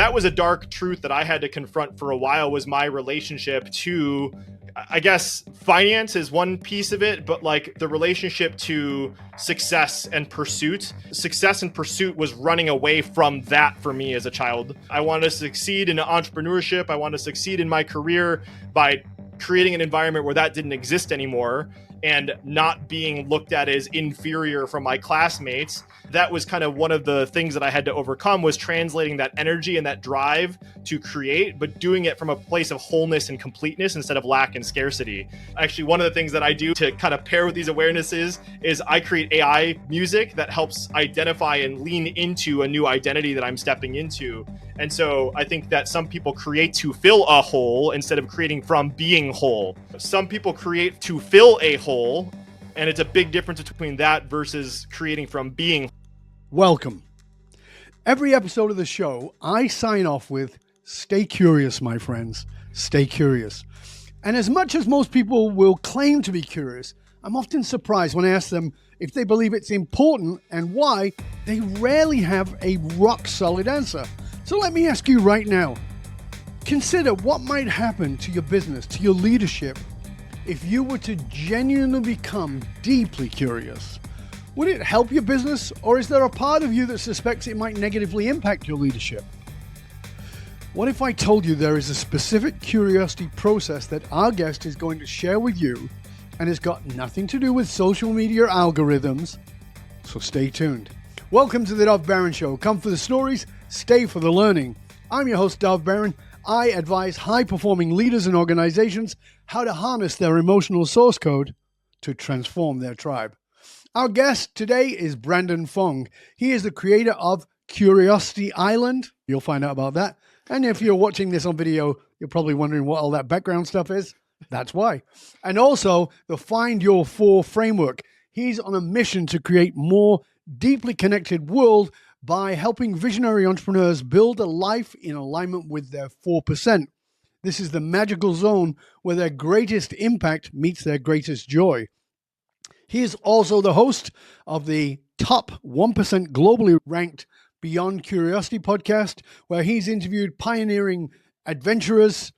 that was a dark truth that I had to confront for a while, was my relationship to, I guess, finance is one piece of it, but like the relationship to success and pursuit. Success and pursuit was running away from that for me as a child. I wanted to succeed in entrepreneurship. I wanted to succeed in my career by creating an environment where that didn't exist anymore and not being looked at as inferior from my classmates. That was kind of one of the things that I had to overcome, was translating that energy and that drive to create, but doing it from a place of wholeness and completeness instead of lack and scarcity. Actually, one of the things that I do to kind of pair with these awarenesses is I create AI music that helps identify and lean into a new identity that I'm stepping into. And so I think that some people create to fill a hole instead of creating from being whole. Some people create to fill a hole, and it's a big difference between that versus creating from being. Welcome. Every episode of the show, I sign off with, stay curious, my friends, stay curious. And as much as most people will claim to be curious, I'm often surprised when I ask them if they believe it's important and why. They rarely have a rock solid answer. So let me ask you right now, consider what might happen to your business, to your leadership, if you were to genuinely become deeply curious. Would it help your business, or is there a part of you that suspects it might negatively impact your leadership? What if I told you there is a specific curiosity process that our guest is going to share with you, and it's got nothing to do with social media algorithms? So stay tuned. Welcome to the Dov Baron Show. Come for the stories, stay for the learning. I'm your host, Dov Baron. I advise high-performing leaders and organizations how to harness their emotional source code to transform their tribe. Our guest today is Brandon Fong. He is the creator of Curiosity Island. You'll find out about that. And if you're watching this on video, you're probably wondering what all that background stuff is. That's why. And also the Find Your Four framework. He's on a mission to create more deeply connected world by helping visionary entrepreneurs build a life in alignment with their 4%. This is the magical zone where their greatest impact meets their greatest joy. He is also the host of the top 1% globally ranked Beyond Curiosity podcast, where he's interviewed pioneering adventurers,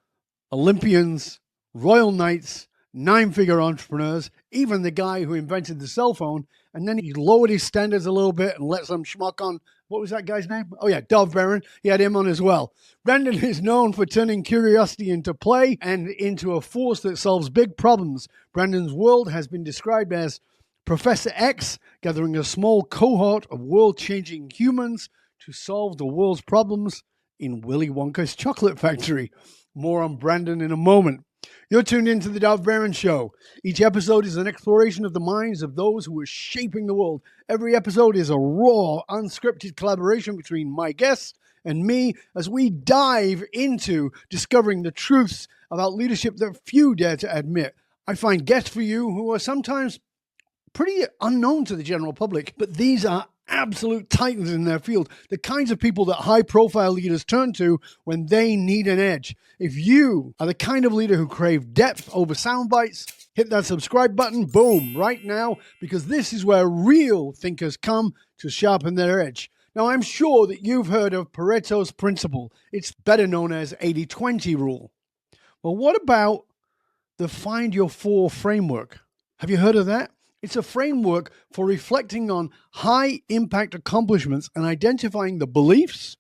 Olympians, royal knights, 9-figure entrepreneurs, even the guy who invented the cell phone. And then he lowered his standards a little bit and let some schmuck on. What was that guy's name? Oh yeah, Dov Baron. He had him on as well. Brandon is known for turning curiosity into play and into a force that solves big problems. Brandon's world has been described as Professor X gathering a small cohort of world-changing humans to solve the world's problems in Willy Wonka's chocolate factory. More on Brandon in a moment. You're tuned into the Dov Baron Show. Each episode is an exploration of the minds of those who are shaping the world. Every episode is a raw, unscripted collaboration between my guests and me as we dive into discovering the truths about leadership that few dare to admit. I find guests for you who are sometimes pretty unknown to the general public, but these are absolute titans in their field, the kinds of people that high-profile leaders turn to when they need an edge. If you are the kind of leader who crave depth over sound bites, hit that subscribe button, boom, right now, because this is where real thinkers come to sharpen their edge. Now, I'm sure that you've heard of Pareto's principle. It's better known as 80-20 rule. Well, what about the Find Your Four framework? Have you heard of that? It's a framework for reflecting on high-impact accomplishments and identifying the beliefs,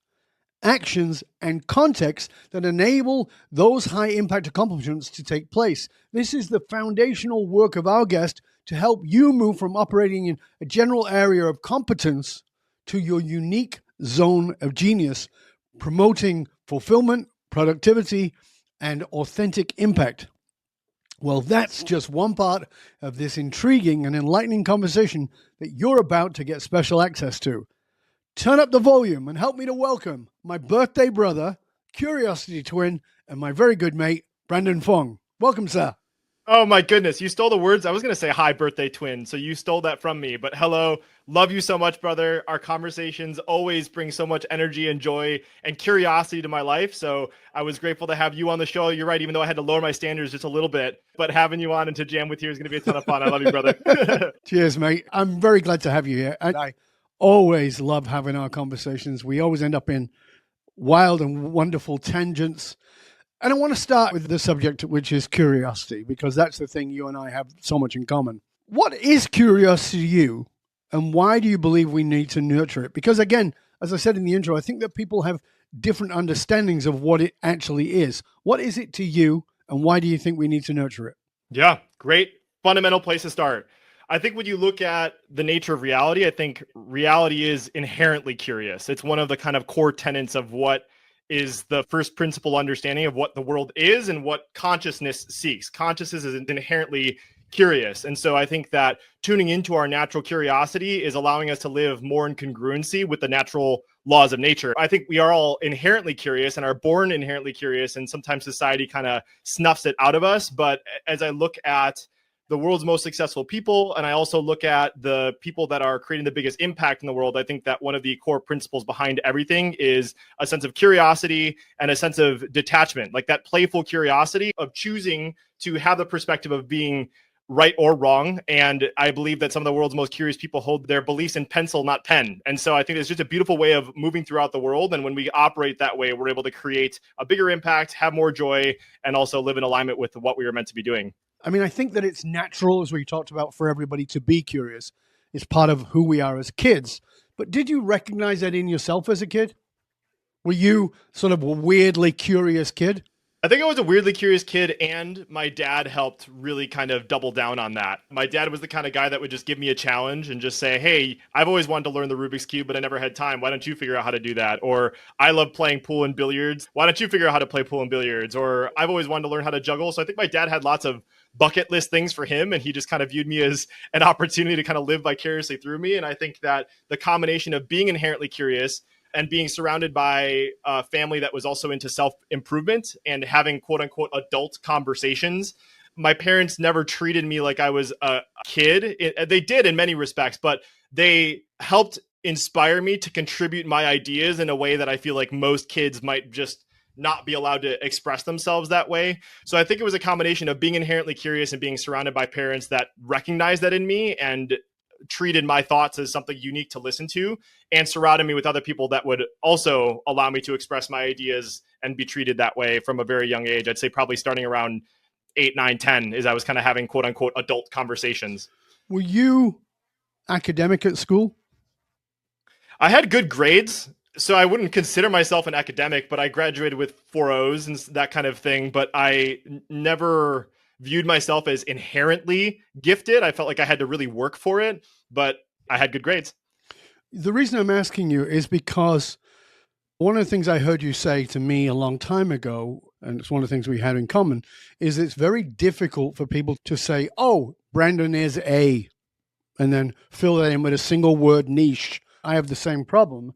actions, and contexts that enable those high-impact accomplishments to take place. This is the foundational work of our guest to help you move from operating in a general area of competence to your unique zone of genius, promoting fulfillment, productivity, and authentic impact. Well, that's just one part of this intriguing and enlightening conversation that you're about to get special access to. Turn up the volume and help me to welcome my birthday brother, Curiosity twin, and my very good mate, Brandon Fong. Welcome, sir. Oh my goodness, you stole the words. I was going to say hi, birthday twin, so you stole that from me. But hello, love you so much, brother. Our conversations always bring so much energy and joy and curiosity to my life. So I was grateful to have you on the show. You're right, even though I had to lower my standards just a little bit. But having you on and to jam with you is going to be a ton of fun. I love you, brother. Cheers, mate. I'm very glad to have you here. And I always love having our conversations. We always end up in wild and wonderful tangents. And I want to start with the subject, which is curiosity, because that's the thing you and I have so much in common. What is curiosity to you, and why do you believe we need to nurture it? Because again, as I said in the intro, I think that people have different understandings of what it actually is. What is it to you, and why do you think we need to nurture it? Yeah, great fundamental place to start. I think when you look at the nature of reality, I think reality is inherently curious. It's one of the kind of core tenets of what is the first principle understanding of what the world is and what consciousness seeks. Consciousness is inherently curious. And so I think that tuning into our natural curiosity is allowing us to live more in congruency with the natural laws of nature. I think we are all inherently curious and are born inherently curious, and sometimes society kind of snuffs it out of us. But as I look at the world's most successful people, and I also look at the people that are creating the biggest impact in the world, I think that one of the core principles behind everything is a sense of curiosity and a sense of detachment, like that playful curiosity of choosing to have the perspective of being right or wrong. And I believe that some of the world's most curious people hold their beliefs in pencil, not pen. And so I think it's just a beautiful way of moving throughout the world. And when we operate that way, we're able to create a bigger impact, have more joy, and also live in alignment with what we were meant to be doing. I mean, I think that it's natural, as we talked about, for everybody to be curious. It's part of who we are as kids. But did you recognize that in yourself as a kid? Were you sort of a weirdly curious kid? I think I was a weirdly curious kid, and my dad helped really kind of double down on that. My dad was the kind of guy that would just give me a challenge and just say, hey, I've always wanted to learn the Rubik's Cube, but I never had time. Why don't you figure out how to do that? Or I love playing pool and billiards. Why don't you figure out how to play pool and billiards? Or I've always wanted to learn how to juggle. So I think my dad had lots of bucket list things for him, and he just kind of viewed me as an opportunity to kind of live vicariously through me. And I think that the combination of being inherently curious and being surrounded by a family that was also into self-improvement and having quote unquote adult conversations. My parents never treated me like I was a kid. They did in many respects, but they helped inspire me to contribute my ideas in a way that I feel like most kids might just not be allowed to express themselves that way. So I think it was a combination of being inherently curious and being surrounded by parents that recognized that in me and treated my thoughts as something unique to listen to, and surrounded me with other people that would also allow me to express my ideas and be treated that way from a very young age. I'd say probably starting around 8, 9, 10 is I was kind of having quote unquote adult conversations. Were you academic at school? I had good grades, so I wouldn't consider myself an academic, but I graduated with 4.0s and that kind of thing. But I never viewed myself as inherently gifted. I felt like I had to really work for it, but I had good grades. The reason I'm asking you is because one of the things I heard you say to me a long time ago, and it's one of the things we had in common, is it's very difficult for people to say, oh, Brandon is a, and then fill that in with a single word niche. I have the same problem.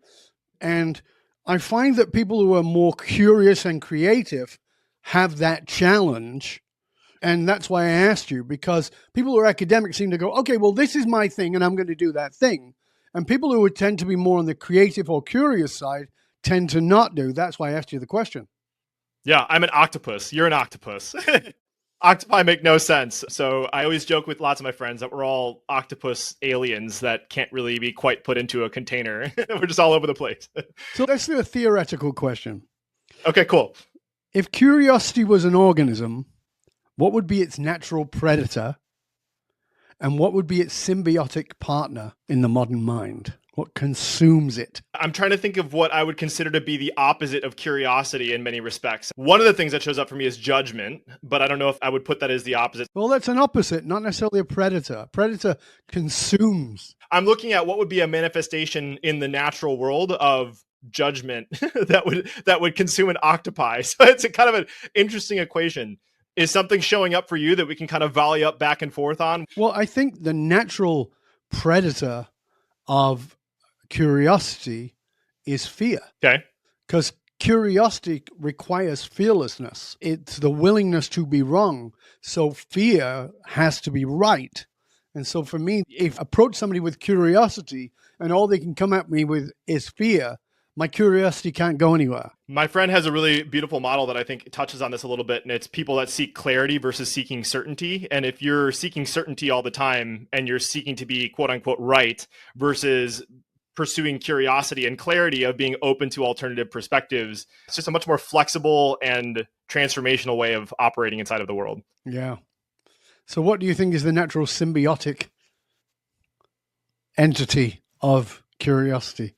And I find that people who are more curious and creative have that challenge. And that's why I asked you, because people who are academics seem to go, okay, well, this is my thing and I'm going to do that thing. And people who would tend to be more on the creative or curious side tend to not do. That's why I asked you the question. Yeah, I'm an octopus. You're an octopus. Octopi make no sense. So I always joke with lots of my friends that we're all octopus aliens that can't really be quite put into a container. We're just all over the place. So let's do a theoretical question. Okay, cool. If curiosity was an organism, what would be its natural predator? And what would be its symbiotic partner in the modern mind? What consumes it? I'm trying to think of what I would consider to be the opposite of curiosity in many respects. One of the things that shows up for me is judgment, but I don't know if I would put that as the opposite. Well, that's an opposite, not necessarily a predator. Predator consumes. I'm looking at what would be a manifestation in the natural world of judgment that would consume an octopi. So it's a kind of an interesting equation. Is something showing up for you that we can kind of volley up back and forth on? Well, I think the natural predator of curiosity is fear. Okay. Because curiosity requires fearlessness. It's the willingness to be wrong. So fear has to be right. And so for me, if I approach somebody with curiosity and all they can come at me with is fear, my curiosity can't go anywhere. My friend has a really beautiful model that I think touches on this a little bit, and it's people that seek clarity versus seeking certainty. And if you're seeking certainty all the time and you're seeking to be quote unquote right versus pursuing curiosity and clarity of being open to alternative perspectives. It's just a much more flexible and transformational way of operating inside of the world. Yeah. So what do you think is the natural symbiotic entity of curiosity?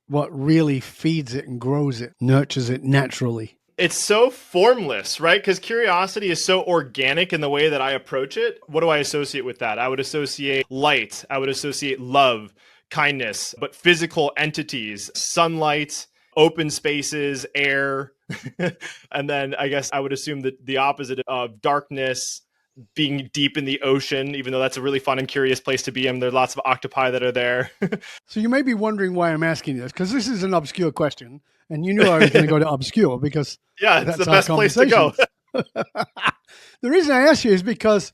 What really feeds it and grows it, nurtures it naturally? It's so formless, right? Because curiosity is so organic in the way that I approach it. What do I associate with that? I would associate light. I would associate love, kindness, but physical entities, sunlight, open spaces, air. And then I guess I would assume that the opposite of darkness, being deep in the ocean, even though that's a really fun and curious place to be. And there are lots of octopi that are there. So you may be wondering why I'm asking this, because this is an obscure question. And you knew I was going to go to obscure because Yeah, it's that's the our best place to go. The reason I ask you is because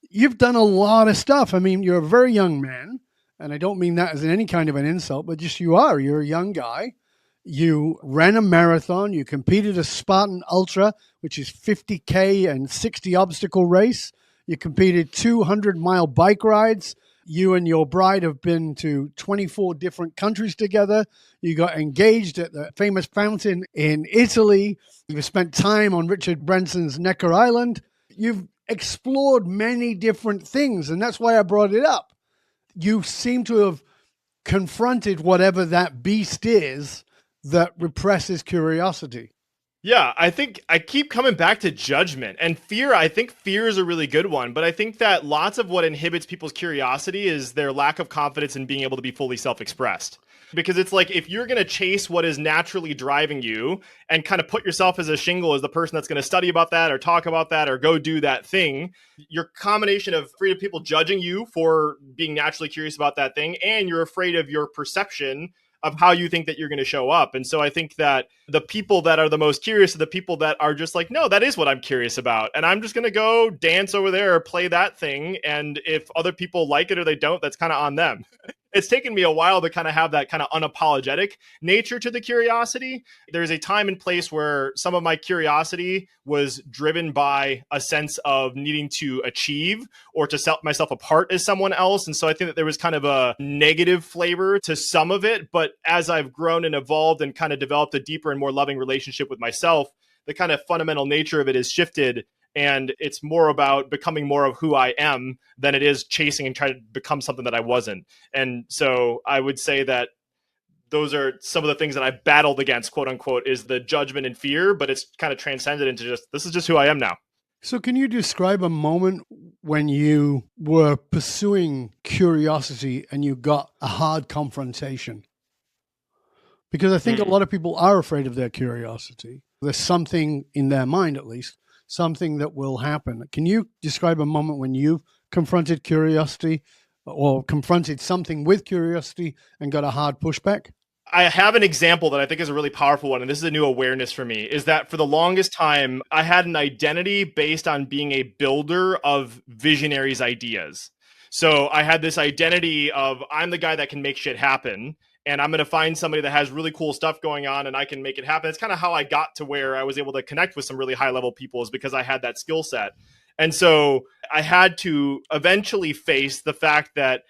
you've done a lot of stuff. I mean, you're a very young man, and I don't mean that as any kind of an insult, but just you are. You're a young guy. You ran a marathon. You competed a Spartan Ultra, which is 50K and 60 obstacle race. You competed 200-mile bike rides. You and your bride have been to 24 different countries together. You got engaged at the famous fountain in Italy. You've spent time on Richard Branson's Necker Island. You've explored many different things, and that's why I brought it up. You seem to have confronted whatever that beast is that represses curiosity. Yeah, I think I keep coming back to judgment and fear. I think fear is a really good one, but I think that lots of what inhibits people's curiosity is their lack of confidence in being able to be fully self-expressed. Because it's like, if you're going to chase what is naturally driving you and kind of put yourself as a shingle as the person that's going to study about that or talk about that or go do that thing, your combination of afraid of people judging you for being naturally curious about that thing, and you're afraid of your perception of how you think that you're going to show up. And so I think that the people that are the most curious are the people that are just like, no, that is what I'm curious about. And I'm just going to go dance over there or play that thing. And if other people like it or they don't, that's kind of on them. It's taken me a while to kind of have that kind of unapologetic nature to the curiosity. There's a time and place where some of my curiosity was driven by a sense of needing to achieve or to set myself apart as someone else. And so I think that there was kind of a negative flavor to some of it. But as I've grown and evolved and kind of developed a deeper and more loving relationship with myself, the kind of fundamental nature of it has shifted. And it's more about becoming more of who I am than it is chasing and trying to become something that I wasn't. And so I would say that those are some of the things that I battled against, quote unquote, is the judgment and fear, but it's kind of transcended into just, this is just who I am now. So can you describe a moment when you were pursuing curiosity and you got a hard confrontation? Because I think a lot of people are afraid of their curiosity. There's something in their mind, at least, something that will happen. Can you describe a moment when you've confronted curiosity or confronted something with curiosity and got a hard pushback? I have an example that I think is a really powerful one, and this is a new awareness for me, is that for the longest time, I had an identity based on being a builder of visionaries' ideas. So I had this identity of, I'm the guy that can make shit happen, and I'm going to find somebody that has really cool stuff going on and I can make it happen. It's kind of how I got to where I was able to connect with some really high level people, is because I had that skill set. And so I had to eventually face the fact that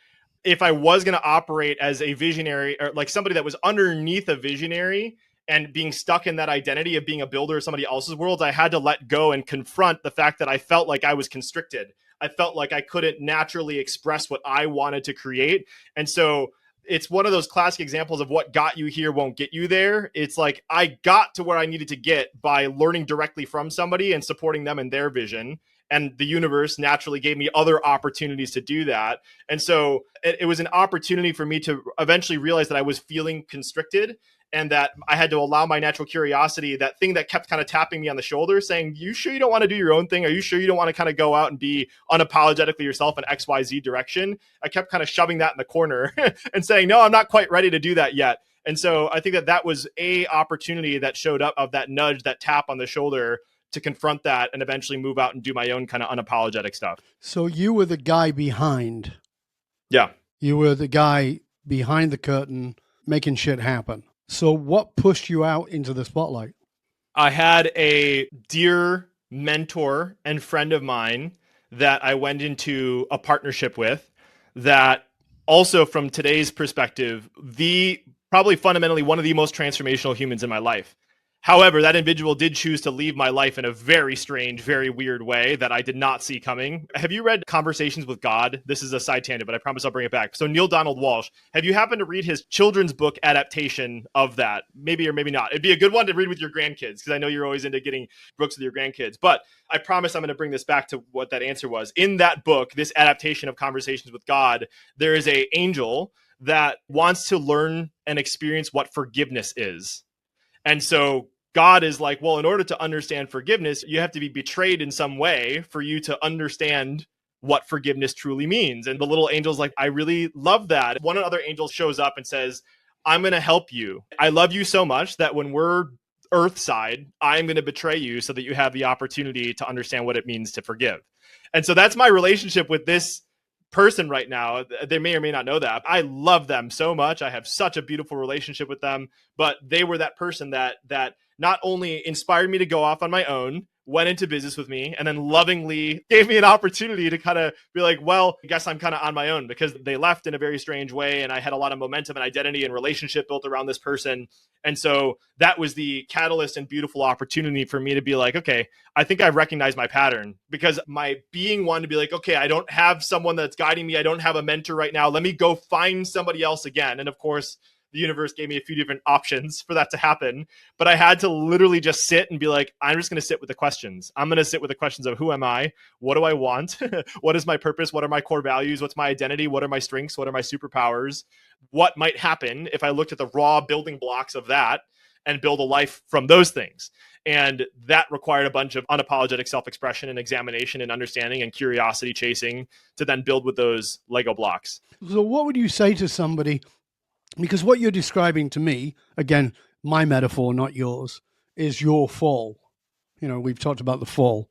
if I was going to operate as a visionary, or like somebody that was underneath a visionary and being stuck in that identity of being a builder of somebody else's world, I had to let go and confront the fact that I felt like I was constricted. I felt like I couldn't naturally express what I wanted to create. And so it's one of those classic examples of what got you here won't get you there. It's like, I got to where I needed to get by learning directly from somebody and supporting them in their vision. And the universe naturally gave me other opportunities to do that. And so it was an opportunity for me to eventually realize that I was feeling constricted and that I had to allow my natural curiosity, that thing that kept kind of tapping me on the shoulder saying, you sure you don't want to do your own thing? Are you sure you don't want to kind of go out and be unapologetically yourself in XYZ direction? I kept kind of shoving that in the corner and saying, no, I'm not quite ready to do that yet. And so I think that that was a opportunity that showed up, of that nudge, that tap on the shoulder, to confront that and eventually move out and do my own kind of unapologetic stuff. So you were the guy behind. Yeah. You were the guy behind the curtain making shit happen. So what pushed you out into the spotlight? I had a dear mentor and friend of mine that I went into a partnership with that also from today's perspective, the probably fundamentally one of the most transformational humans in my life. However, that individual did choose to leave my life in a very strange, very weird way that I did not see coming. Have you read Conversations with God? This is a side tangent, but I promise I'll bring it back. So Neil Donald Walsh, have you happened to read his children's book adaptation of that? Maybe or maybe not. It'd be a good one to read with your grandkids, because I know you're always into getting books with your grandkids. But I promise I'm going to bring this back to what that answer was. In that book, this adaptation of Conversations with God, there is an angel that wants to learn and experience what forgiveness is. And so God is like, well, in order to understand forgiveness, you have to be betrayed in some way for you to understand what forgiveness truly means. And the little angel's like, I really love that. One other angel shows up and says, I'm going to help you. I love you so much that when we're earthside, I'm going to betray you so that you have the opportunity to understand what it means to forgive. And so that's my relationship with this person right now. They may or may not know that. I love them so much. I have such a beautiful relationship with them, but they were that person that not only inspired me to go off on my own, went into business with me, and then lovingly gave me an opportunity to kind of be like, well, I guess I'm kind of on my own, because they left in a very strange way. And I had a lot of momentum and identity and relationship built around this person. And so that was the catalyst and beautiful opportunity for me to be like, okay, I think I've recognized my pattern, because my being one to be like, okay, I don't have someone that's guiding me. I don't have a mentor right now. Let me go find somebody else again. And of course, the universe gave me a few different options for that to happen. But I had to literally just sit and be like, I'm just going to sit with the questions. I'm going to sit with the questions of who am I? What do I want? What is my purpose? What are my core values? What's my identity? What are my strengths? What are my superpowers? What might happen if I looked at the raw building blocks of that and build a life from those things? And that required a bunch of unapologetic self-expression and examination and understanding and curiosity chasing to then build with those Lego blocks. So what would you say to somebody? Because what you're describing to me, again, my metaphor, not yours, is your fall. You know, we've talked about the fall,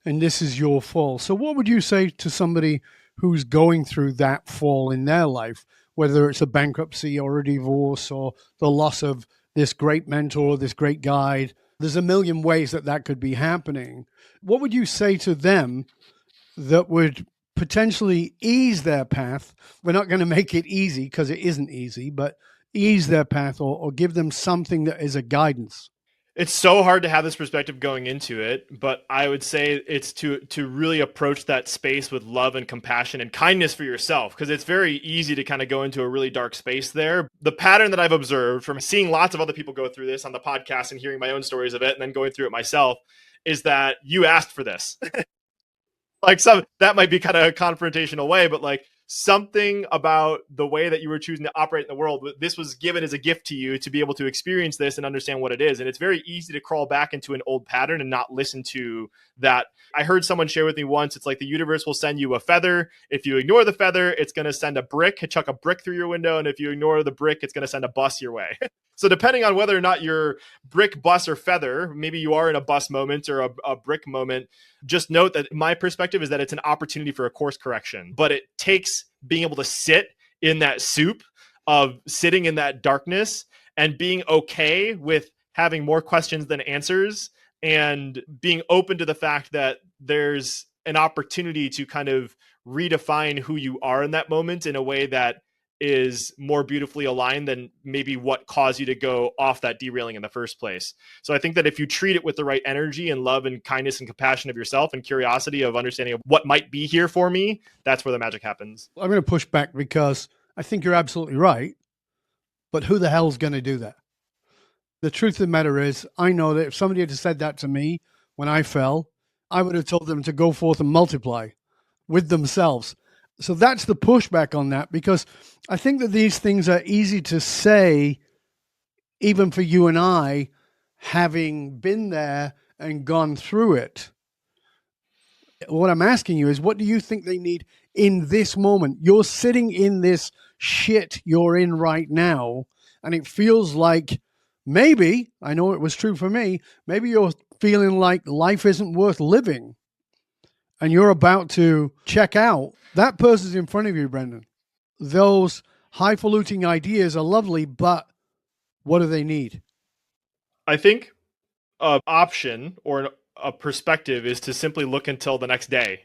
and this is your fall. So what would you say to somebody who's going through that fall in their life, whether it's a bankruptcy or a divorce or the loss of this great mentor, this great guide? There's a million ways that that could be happening. What would you say to them that would potentially ease their path? We're not going to make it easy, because it isn't easy, but ease their path, or give them something that is a guidance. It's so hard to have this perspective going into it, but I would say it's to really approach that space with love and compassion and kindness for yourself, because it's very easy to kind of go into a really dark space there. The pattern that I've observed from seeing lots of other people go through this on the podcast and hearing my own stories of it and then going through it myself is that you asked for this. Like, some that might be kind of a confrontational way, but like something about the way that you were choosing to operate in the world, this was given as a gift to you to be able to experience this and understand what it is. And it's very easy to crawl back into an old pattern and not listen to that. I heard someone share with me once, it's like the universe will send you a feather. If you ignore the feather, it's going to send a brick, chuck a brick through your window. And if you ignore the brick, it's going to send a bus your way. So depending on whether or not you're brick, bus, or feather, maybe you are in a bus moment or a brick moment, just note that my perspective is that it's an opportunity for a course correction, but it takes being able to sit in that soup of sitting in that darkness and being okay with having more questions than answers, and being open to the fact that there's an opportunity to kind of redefine who you are in that moment in a way that is more beautifully aligned than maybe what caused you to go off that derailing in the first place. So I think that if you treat it with the right energy and love and kindness and compassion of yourself and curiosity of understanding of what might be here for me, that's where the magic happens. I'm going to push back, because I think you're absolutely right. But who the hell's going to do that? The truth of the matter is, I know that if somebody had said that to me when I fell, I would have told them to go forth and multiply with themselves. So that's the pushback on that, because I think that these things are easy to say, even for you and I, having been there and gone through it. What I'm asking you is, what do you think they need in this moment? You're sitting in this shit you're in right now, and it feels like, maybe, I know it was true for me, maybe you're feeling like life isn't worth living, and you're about to check out. That person's in front of you, Brendan. Those highfalutin ideas are lovely, but what do they need? I think an option or a perspective is to simply look until the next day.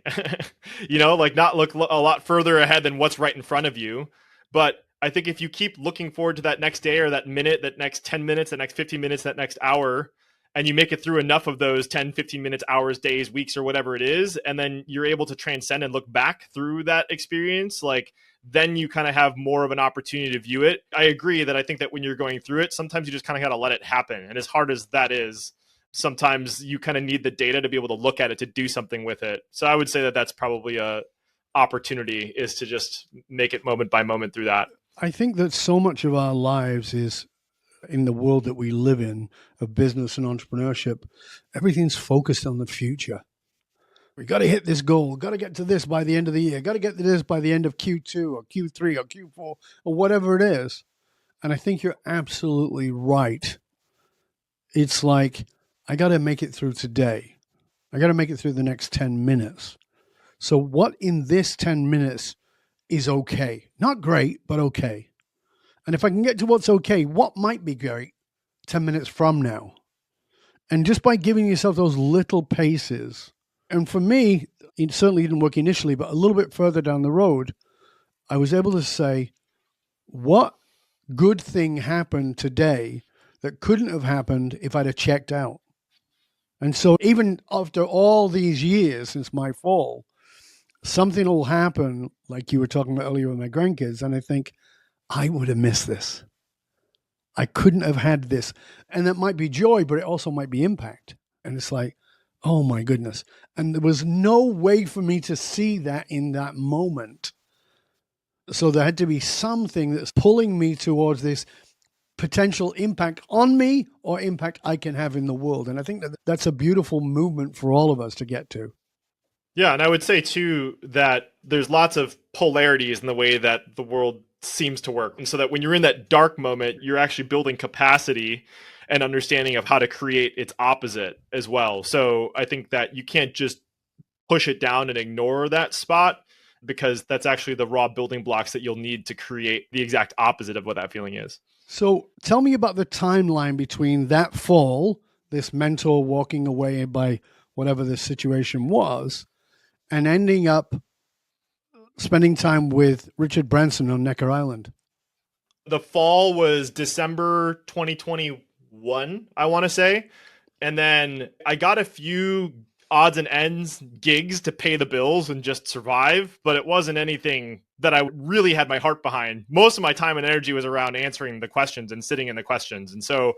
Like not look a lot further ahead than what's right in front of you, But I think if you keep looking forward to that next day or that minute, that next 10 minutes, that next 15 minutes, that next hour, and you make it through enough of those 10, 15 minutes, hours, days, weeks, or whatever it is, and then you're able to transcend and look back through that experience, like then you kind of have more of an opportunity to view it. I agree that I think that when you're going through it, sometimes you just kind of got to let it happen. And as hard as that is, sometimes you kind of need the data to be able to look at it, to do something with it. So I would say that that's probably a opportunity, is to just make it moment by moment through that. I think that so much of our lives is in the world that we live in of business and entrepreneurship, everything's focused on the future. We got to hit this goal. Got to get to this by the end of the year. Got to get to this by the end of Q2 or Q3 or Q4 or whatever it is. And I think you're absolutely right. It's like, I got to make it through today. I got to make it through the next 10 minutes. So what in this 10 minutes is okay? Not great, but okay. And if I can get to what's okay, what might be great 10 minutes from now? And just by giving yourself those little paces, and for me, it certainly didn't work initially, but a little bit further down the road, I was able to say, what good thing happened today that couldn't have happened if I'd have checked out? And so even after all these years since my fall, something will happen, like you were talking about earlier with my grandkids, and I think, I would have missed this. I couldn't have had this. And that might be joy, but it also might be impact. And it's like, oh my goodness. And there was no way for me to see that in that moment. So there had to be something that's pulling me towards this potential impact on me or impact I can have in the world. And I think that that's a beautiful movement for all of us to get to. Yeah, and I would say too that there's lots of polarities in the way that the world seems to work. And so that when you're in that dark moment, you're actually building capacity and understanding of how to create its opposite as well. So I think that you can't just push it down and ignore that spot, because that's actually the raw building blocks that you'll need to create the exact opposite of what that feeling is. So tell me about the timeline between that fall, this mentor walking away by whatever the situation was, and ending up spending time with Richard Branson on Necker Island. The fall was December 2021, I want to say. And then I got a few odds and ends gigs to pay the bills and just survive, but it wasn't anything that I really had my heart behind. Most of my time and energy was around answering the questions and sitting in the questions. And so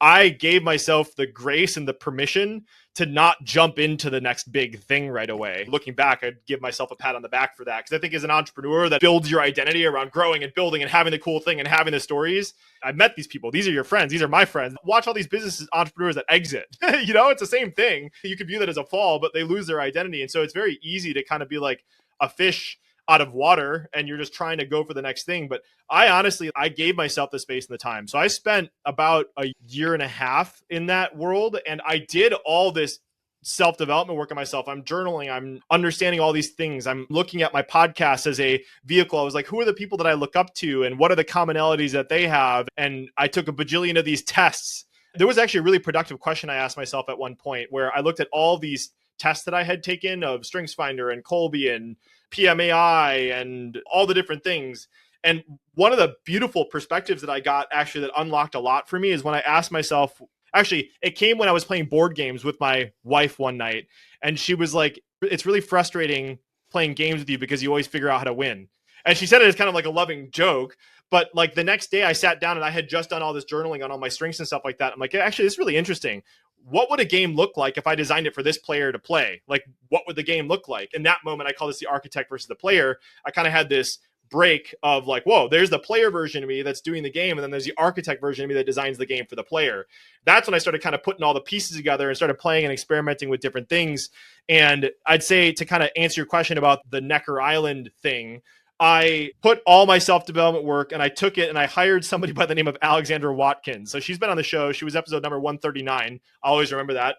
I gave myself the grace and the permission to not jump into the next big thing right away. Looking back, I'd give myself a pat on the back for that, because I think as an entrepreneur that builds your identity around growing and building and having the cool thing and having the stories, I've met these people. These are your friends. These are my friends. Watch all these business entrepreneurs that exit. It's the same thing. You could view that as a fall, but they lose their identity. And so it's very easy to kind of be like a fish out of water and you're just trying to go for the next thing. But I gave myself the space and the time. So I spent about a year and a half in that world, and I did all this self-development work on myself. I'm journaling, I'm understanding all these things. I'm looking at my podcast as a vehicle. I was like, who are the people that I look up to and what are the commonalities that they have? And I took a bajillion of these tests. There was actually a really productive question I asked myself at one point where I looked at all these tests that I had taken of StrengthsFinder and Colby and PMAI and all the different things. And one of the beautiful perspectives that I got actually that unlocked a lot for me is when I asked myself, actually, it came when I was playing board games with my wife one night. And she was like, it's really frustrating playing games with you because you always figure out how to win. And she said it as kind of like a loving joke. But like the next day I sat down and I had just done all this journaling on all my strengths and stuff like that. I'm like, actually, it's really interesting. What would a game look like if I designed it for this player to play? Like, what would the game look like? In that moment, I call this the architect versus the player. I kind of had this break of like, whoa, there's the player version of me that's doing the game. And then there's the architect version of me that designs the game for the player. That's when I started kind of putting all the pieces together and started playing and experimenting with different things. And I'd say, to kind of answer your question about the Necker Island thing, I put all my self-development work and I took it and I hired somebody by the name of Alexandra Watkins. So she's been on the show. She was episode number 139. I always remember that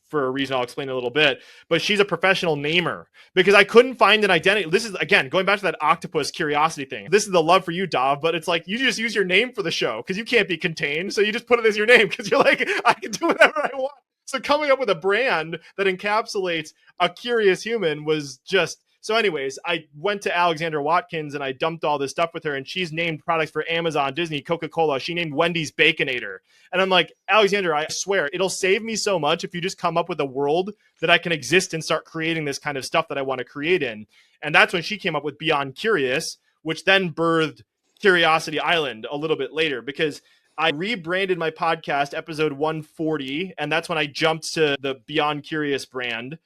for a reason I'll explain in a little bit. But she's a professional namer because I couldn't find an identity. This is, again, going back to that octopus curiosity thing. This is the love for you, Dov, but it's like you just use your name for the show because you can't be contained. So you just put it as your name because you're like, I can do whatever I want. So coming up with a brand that encapsulates a curious human was just So anyways, I went to Alexandra Watkins and I dumped all this stuff with her, and she's named products for Amazon, Disney, Coca-Cola. She named Wendy's Baconator. And I'm like, Alexandra, I swear it'll save me so much if you just come up with a world that I can exist and start creating this kind of stuff that I want to create in. And that's when she came up with Beyond Curious, which then birthed Curiosity Island a little bit later, because I rebranded my podcast episode 140, and that's when I jumped to the Beyond Curious brand.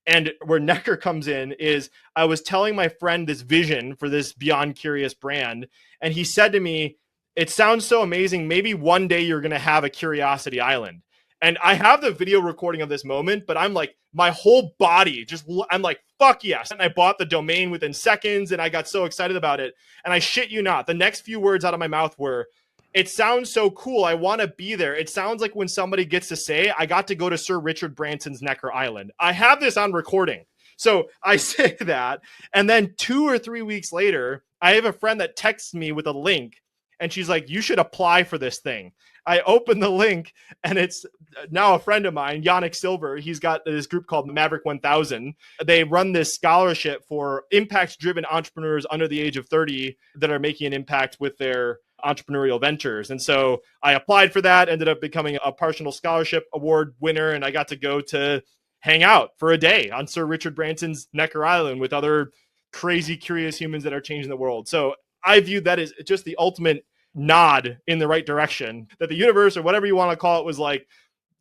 And where Necker comes in is I was telling my friend this vision for this Beyond Curious brand, and he said to me, it sounds so amazing. Maybe one day you're going to have a Curiosity Island. And I have the video recording of this moment, but I'm like, my whole body I'm like, fuck yes. And I bought the domain within seconds, and I got so excited about it. And I shit you not, the next few words out of my mouth were, it sounds so cool. I want to be there. It sounds like when somebody gets to say, I got to go to Sir Richard Branson's Necker Island. I have this on recording. So I say that. And then 2 or 3 weeks later, I have a friend that texts me with a link, and she's like, you should apply for this thing. I open the link, and it's now a friend of mine, Yannick Silver. He's got this group called Maverick 1000. They run this scholarship for impact-driven entrepreneurs under the age of 30 that are making an impact with their entrepreneurial ventures. And so I applied for that, ended up becoming a partial scholarship award winner, and I got to go to hang out for a day on Sir Richard Branson's Necker Island with other crazy, curious humans that are changing the world. So I view that as just the ultimate nod in the right direction, that the universe, or whatever you want to call it, was like,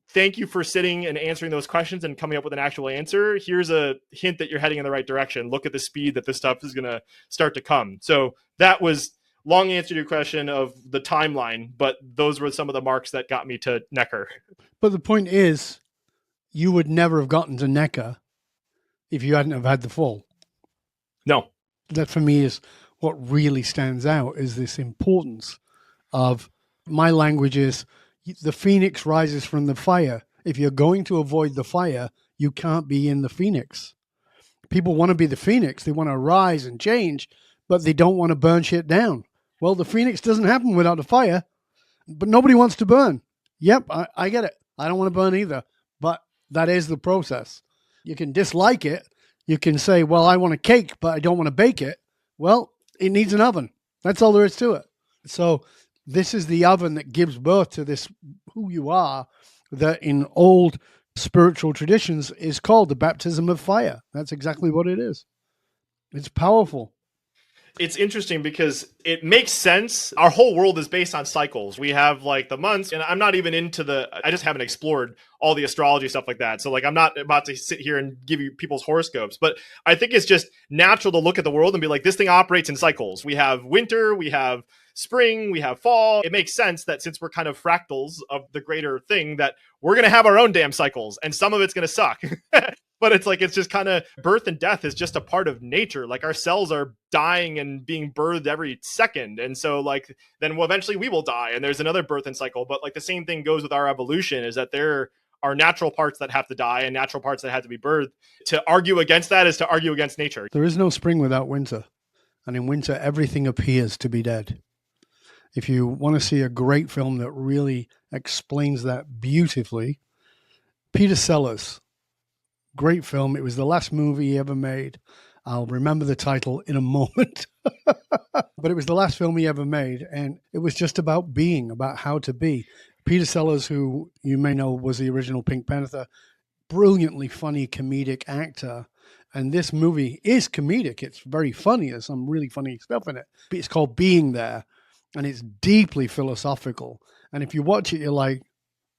thank you for sitting and answering those questions and coming up with an actual answer. Here's a hint that you're heading in the right direction. Look at the speed that this stuff is going to start to come. So that was long answer to your question of the timeline, but those were some of the marks that got me to Necker. But the point is, you would never have gotten to Necker if you hadn't have had the fall. No. That for me is what really stands out, is this importance of, my language is, the phoenix rises from the fire. If you're going to avoid the fire, you can't be in the phoenix. People want to be the phoenix. They want to rise and change, but they don't want to burn shit down. Well, the phoenix doesn't happen without a fire, but nobody wants to burn. Yep, I get it. I don't want to burn either, but that is the process. You can dislike it. You can say, well, I want a cake, but I don't want to bake it. Well, it needs an oven. That's all there is to it. So this is the oven that gives birth to this, who you are, that in old spiritual traditions is called the baptism of fire. That's exactly what it is. It's powerful. It's interesting because it makes sense. Our whole world is based on cycles. We have like the months, and I'm not even into I just haven't explored all the astrology stuff like that. So like, I'm not about to sit here and give you people's horoscopes, but I think it's just natural to look at the world and be like, this thing operates in cycles. We have winter, we have spring, we have fall. It makes sense that since we're kind of fractals of the greater thing, that we're going to have our own damn cycles, and some of it's going to suck. But it's like, it's just kind of, birth and death is just a part of nature. Like, our cells are dying and being birthed every second. And so like, then eventually we will die, and there's another birth and cycle. But like, the same thing goes with our evolution, is that there are natural parts that have to die and natural parts that have to be birthed. To argue against that is to argue against nature. There is no spring without winter. And in winter, everything appears to be dead. If you want to see a great film that really explains that beautifully, Peter Sellers. Great film. It was the last movie he ever made. I'll remember the title in a moment. But it was the last film he ever made. And it was just about being, about how to be. Peter Sellers, who you may know was the original Pink Panther, brilliantly funny comedic actor. And this movie is comedic. It's very funny. There's some really funny stuff in it. But it's called Being There. And it's deeply philosophical. And if you watch it, you're like,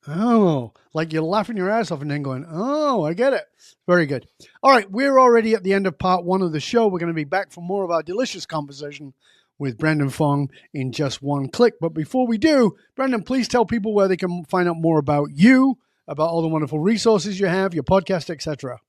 oh, like you're laughing your ass off and then going, oh, I get it. Very good. All right, we're already at the end of part 1 of the show. We're going to be back for more of our delicious conversation with Brendan Fong in just one click. But before we do, Brendan, please tell people where they can find out more about you, about all the wonderful resources you have, your podcast, etc.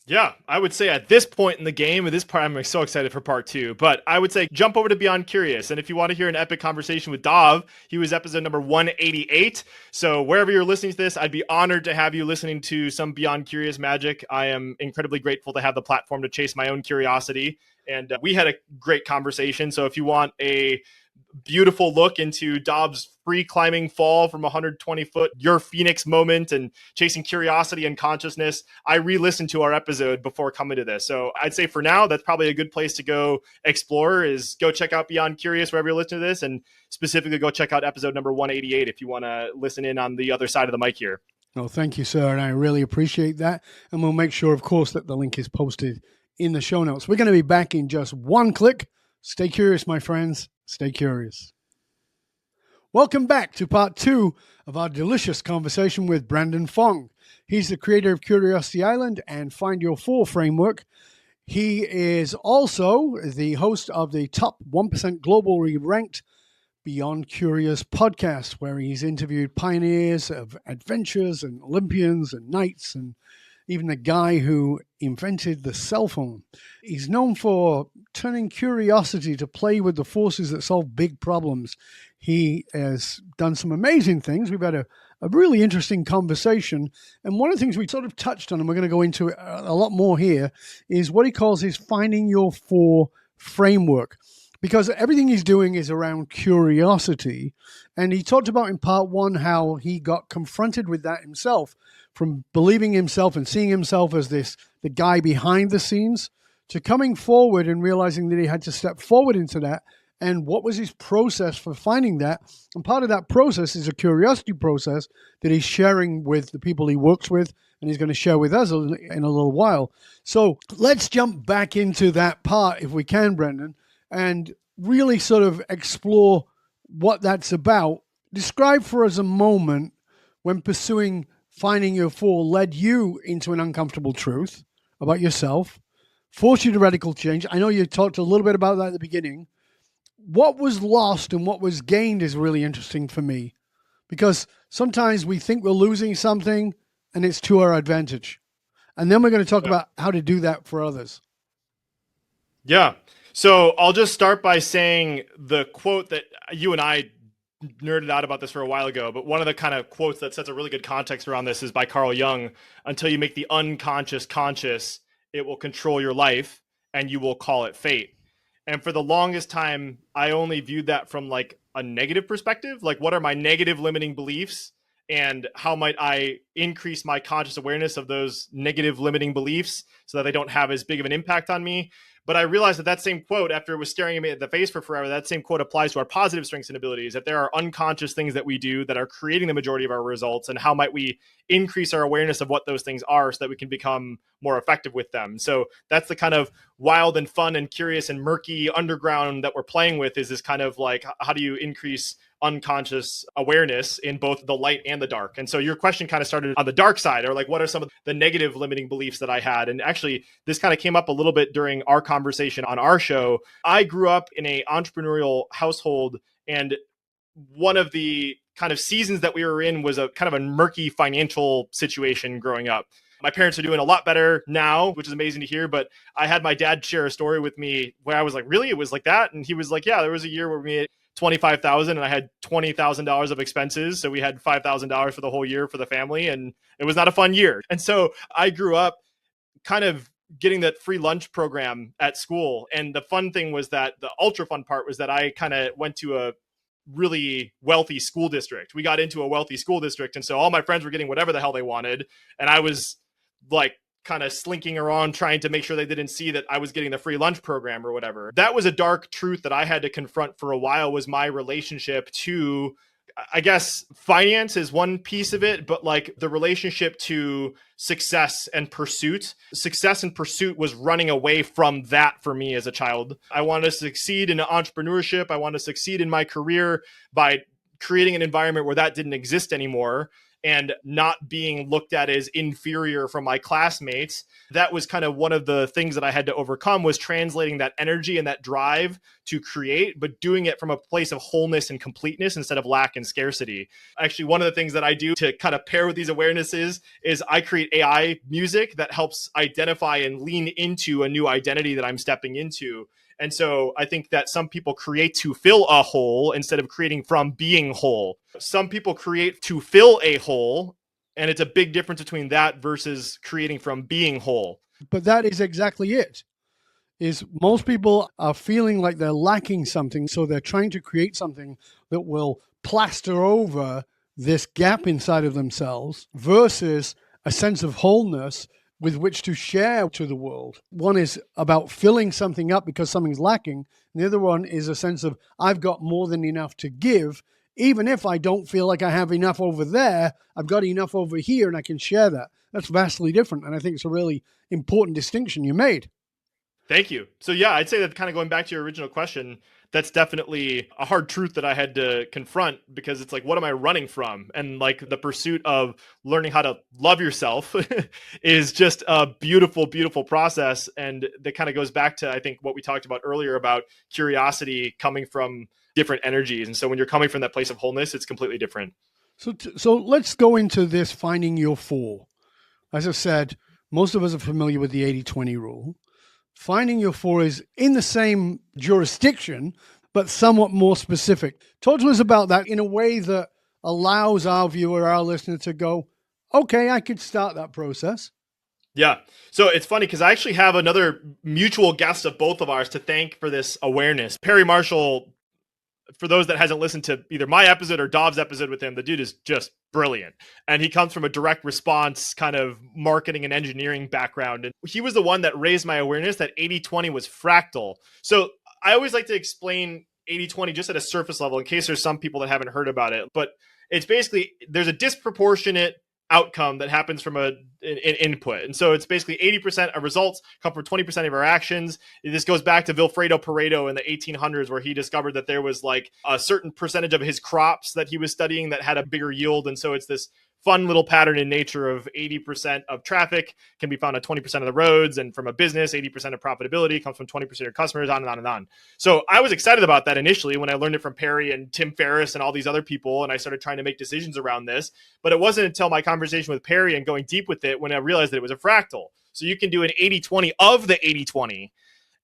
Yeah, I would say at this point in the game, at this part, I'm so excited for part 2, but I would say jump over to Beyond Curious. And if you want to hear an epic conversation with Dov, he was episode number 188. So wherever you're listening to this, I'd be honored to have you listening to some Beyond Curious magic. I am incredibly grateful to have the platform to chase my own curiosity. And we had a great conversation. So if you want a beautiful look into Dobbs' free climbing fall from 120 foot, your Phoenix moment, and chasing curiosity and consciousness. I re-listened to our episode before coming to this. So I'd say for now, that's probably a good place to go explore, is go check out Beyond Curious wherever you're listening to this, and specifically go check out episode number 188 if you want to listen in on the other side of the mic here. Oh, thank you, sir. And I really appreciate that. And we'll make sure, of course, that the link is posted in the show notes. We're going to be back in just one click. Stay curious, my friends. Stay curious. Welcome back to part 2 of our delicious conversation with Brandon Fong. He's the creator of Curiosity Island and Find Your Four framework. He is also the host of the top 1% globally ranked Beyond Curious podcast, where he's interviewed pioneers of adventures and Olympians and knights and even the guy who invented the cell phone. He's known for turning curiosity to play with the forces that solve big problems. He has done some amazing things. We've had a really interesting conversation. And one of the things we sort of touched on, and we're going to go into it a lot more here, is what he calls his Finding Your Four framework. Because everything he's doing is around curiosity. And he talked about in part 1 how he got confronted with that himself, from believing himself and seeing himself as the guy behind the scenes, to coming forward and realizing that he had to step forward into that. And what was his process for finding that? And part of that process is a curiosity process that he's sharing with the people he works with, and he's going to share with us in a little while. So let's jump back into that part, if we can, Brendan, and really sort of explore what that's about. Describe for us a moment when pursuing Finding Your Four led you into an uncomfortable truth about yourself, forced you to radical change. I know you talked a little bit about that at the beginning. What was lost and what was gained is really interesting for me, because sometimes we think we're losing something and it's to our advantage. And then we're going to talk about how to do that for others. Yeah. So I'll just start by saying the quote that you and I nerded out about this for a while ago, but one of the kind of quotes that sets a really good context around this is by Carl Jung. Until you make the unconscious conscious, it will control your life and you will call it fate. And for the longest time, I only viewed that from like a negative perspective. Like, what are my negative limiting beliefs and how might I increase my conscious awareness of those negative limiting beliefs so that they don't have as big of an impact on me? But I realized that same quote, after it was staring at me at the face for forever, that same quote applies to our positive strengths and abilities. That there are unconscious things that we do that are creating the majority of our results, and how might we increase our awareness of what those things are so that we can become more effective with them. So that's the kind of wild and fun and curious and murky underground that we're playing with, is this kind of like, how do you increase unconscious awareness in both the light and the dark? And so your question kind of started on the dark side, or like, what are some of the negative limiting beliefs that I had? And actually, this kind of came up a little bit during our conversation on our show. I grew up in an entrepreneurial household, and one of the kind of seasons that we were in was a kind of a murky financial situation growing up. My parents are doing a lot better now, which is amazing to hear. But I had my dad share a story with me where I was like, really? It was like that? And he was like, yeah, there was a year where we made $25,000 and I had $20,000 of expenses. So we had $5,000 for the whole year for the family, and it was not a fun year. And so I grew up kind of getting that free lunch program at school. And the fun thing was that the ultra fun part was that I kind of went to a really wealthy school district. We got into a wealthy school district. And so all my friends were getting whatever the hell they wanted. And I was like kind of slinking around trying to make sure they didn't see that I was getting the free lunch program or whatever. That was a dark truth that I had to confront for a while, was my relationship to, I guess, finance is one piece of it, but like the relationship to success and pursuit. Success and pursuit was running away from that for me as a child. I wanted to succeed in entrepreneurship. I wanted to succeed in my career by creating an environment where that didn't exist anymore, and not being looked at as inferior from my classmates. That was kind of one of the things that I had to overcome, was translating that energy and that drive to create, but doing it from a place of wholeness and completeness instead of lack and scarcity. Actually, one of the things that I do to kind of pair with these awarenesses is I create AI music that helps identify and lean into a new identity that I'm stepping into. And so I think that some people create to fill a hole instead of creating from being whole. Some people create to fill a hole, and it's a big difference between that versus creating from being whole. But that is exactly it. is most people are feeling like they're lacking something. So they're trying to create something that will plaster over this gap inside of themselves versus a sense of wholeness with which to share to the world. One is about filling something up because something's lacking. And the other one is a sense of I've got more than enough to give. Even if I don't feel like I have enough over there, I've got enough over here and I can share that. That's vastly different. And I think it's a really important distinction you made. Thank you. So yeah, I'd say that kind of going back to your original question, that's definitely a hard truth that I had to confront because it's like, what am I running from? And like the pursuit of learning how to love yourself is just a beautiful, beautiful process. And that kind of goes back to, I think, what we talked about earlier about curiosity coming from different energies. And so when you're coming from that place of wholeness, it's completely different. So let's go into this finding your four. As I said, most of us are familiar with the 80-20 rule. Finding your four is in the same jurisdiction, but somewhat more specific. Talk to us about that in a way that allows our viewer, our listener to go, okay, I could start that process. Yeah. So it's funny because I actually have another mutual guest of both of ours to thank for this awareness. Perry Marshall, for those that hasn't listened to either my episode or Dov's episode with him, the dude is just brilliant. And he comes from a direct response kind of marketing and engineering background. And he was the one that raised my awareness that 80-20 was fractal. So I always like to explain 80-20 just at a surface level in case there's some people that haven't heard about it. But it's basically, there's a disproportionate outcome that happens from an input. And so it's basically 80% of results come from 20% of our actions. This goes back to Vilfredo Pareto in the 1800s, where he discovered that there was like a certain percentage of his crops that he was studying that had a bigger yield. And so it's this fun little pattern in nature of 80% of traffic can be found on 20% of the roads. And from a business, 80% of profitability comes from 20% of your customers, on and on and on. So I was excited about that initially when I learned it from Perry and Tim Ferriss and all these other people. And I started trying to make decisions around this. But it wasn't until my conversation with Perry and going deep with it when I realized that it was a fractal. So you can do an 80-20 of the 80-20.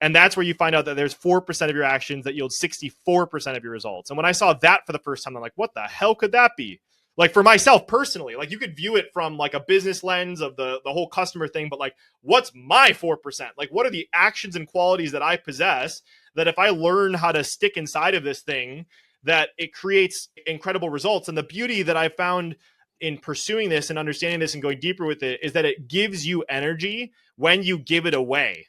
And that's where you find out that there's 4% of your actions that yield 64% of your results. And when I saw that for the first time, I'm like, what the hell could that be? Like for myself personally, like you could view it from like a business lens of the whole customer thing, but like what's my 4%? Like what are the actions and qualities that I possess that if I learn how to stick inside of this thing, that it creates incredible results? And the beauty that I found in pursuing this and understanding this and going deeper with it is that it gives you energy when you give it away.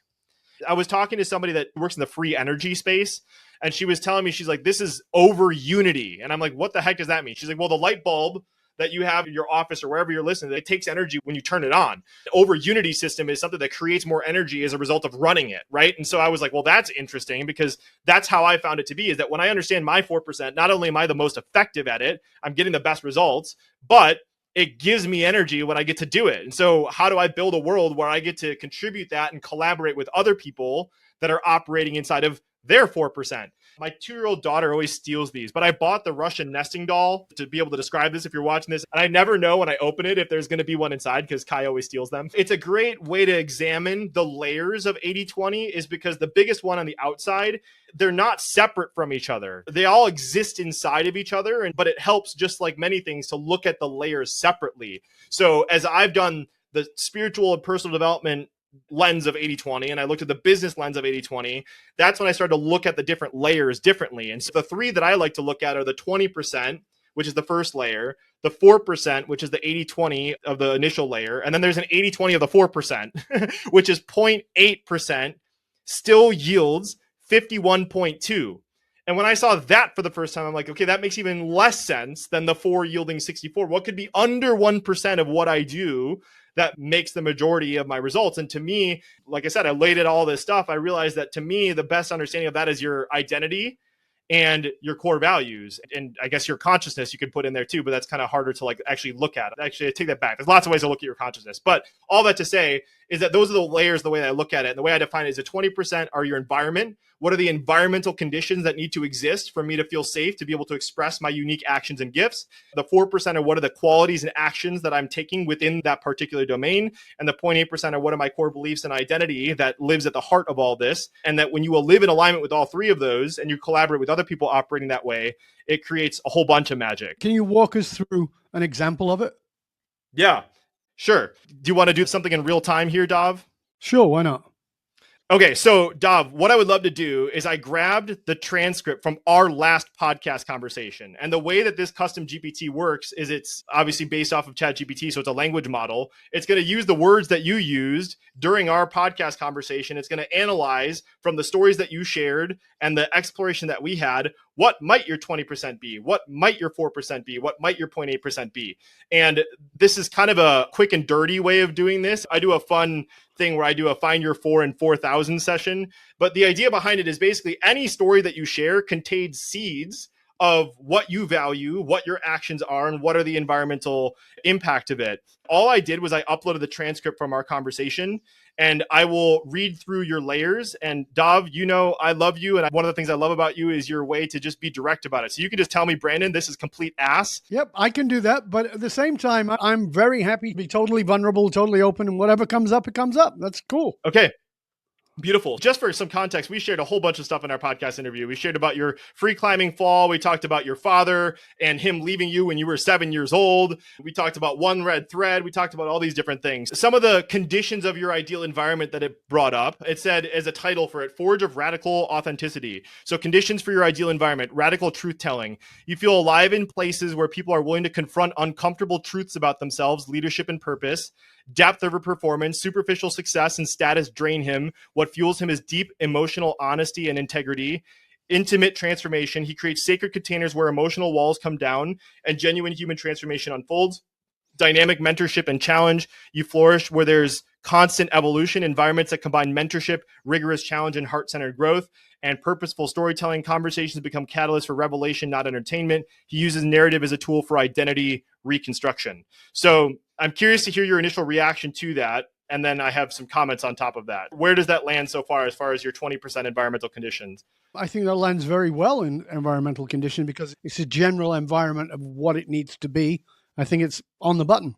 I was talking to somebody that works in the free energy space, and she was telling me, she's like, this is over unity. And I'm like, what the heck does that mean? She's like, well, the light bulb that you have in your office or wherever you're listening, it takes energy when you turn it on. The over unity system is something that creates more energy as a result of running it, right? And so I was like, well, that's interesting, because that's how I found it to be, is that when I understand my 4%, not only am I the most effective at it, I'm getting the best results, but it gives me energy when I get to do it. And so how do I build a world where I get to contribute that and collaborate with other people that are operating inside of their 4%? My 2-year-old daughter always steals these, but I bought the Russian nesting doll to be able to describe this if you're watching this. And I never know when I open it if there's going to be one inside, because Kai always steals them. It's a great way to examine the layers of 80-20, is because the biggest one on the outside, they're not separate from each other. They all exist inside of each other, but it helps, just like many things, to look at the layers separately. So as I've done the spiritual and personal development lens of 80-20, and I looked at the business lens of 80-20, that's when I started to look at the different layers differently. And so the three that I like to look at are the 20%, which is the first layer, the 4%, which is the 80-20 of the initial layer, and then there's an 80-20 of the 4%, which is 0.8%, still yields 51.2. And when I saw that for the first time, I'm like, okay, that makes even less sense than the 4 yielding 64. What could be under 1% of what I do that makes the majority of my results? And to me, like I said, I laid it all this stuff. I realized that to me, the best understanding of that is your identity and your core values, and I guess your consciousness you could put in there too, but that's kind of harder to like actually look at. Actually, I take that back. There's lots of ways to look at your consciousness, but all that to say is that those are the layers, the way I look at it. And the way I define it is the 20% are your environment. What are the environmental conditions that need to exist for me to feel safe, to be able to express my unique actions and gifts? The 4% are what are the qualities and actions that I'm taking within that particular domain. And the 0.8% are what are my core beliefs and identity that lives at the heart of all this. And that when you will live in alignment with all three of those and you collaborate with other people operating that way, it creates a whole bunch of magic. Can you walk us through an example of it? Yeah, sure. Do you want to do something in real time here, Dov? Sure, why not? Okay, so Dov, what I would love to do is I grabbed the transcript from our last podcast conversation. And the way that this custom GPT works is it's obviously based off of ChatGPT, so it's a language model. It's going to use the words that you used during our podcast conversation. It's going to analyze from the stories that you shared and the exploration that we had, what might your 20% be? What might your 4% be? What might your 0.8% be? And this is kind of a quick and dirty way of doing this. I do a fun thing where I do a find your 4 and 4,000 session. But the idea behind it is basically any story that you share contains seeds of what you value, what your actions are, and what are the environmental impact of it. All I did was I uploaded the transcript from our conversation, and I will read through your layers. And Dov, you know, I love you. And one of the things I love about you is your way to just be direct about it. So you can just tell me, Brandon, this is complete ass. Yep, I can do that. But at the same time, I'm very happy to be totally vulnerable, totally open, and whatever comes up, it comes up. That's cool. Okay. Beautiful. Just for some context, we shared a whole bunch of stuff in our podcast interview. We shared about your free climbing fall. We talked about your father and him leaving you when you were 7 years old. We talked about one red thread. We talked about all these different things. Some of the conditions of your ideal environment that it brought up, it said as a title for it, Forge of Radical Authenticity. So conditions for your ideal environment, radical truth telling. You feel alive in places where people are willing to confront uncomfortable truths about themselves, leadership and purpose. Depth over performance, superficial success and status drain him. What fuels him is deep emotional honesty and integrity. Intimate transformation. He creates sacred containers where emotional walls come down and genuine human transformation unfolds. Dynamic mentorship and challenge. You flourish where there's constant evolution, environments that combine mentorship, rigorous challenge, and heart-centered growth. And purposeful storytelling. Conversations become catalysts for revelation, not entertainment. He uses narrative as a tool for identity reconstruction. So I'm curious to hear your initial reaction to that. And then I have some comments on top of that. Where does that land so far as your 20% environmental conditions? I think that lands very well in environmental condition because it's a general environment of what it needs to be. I think it's on the button.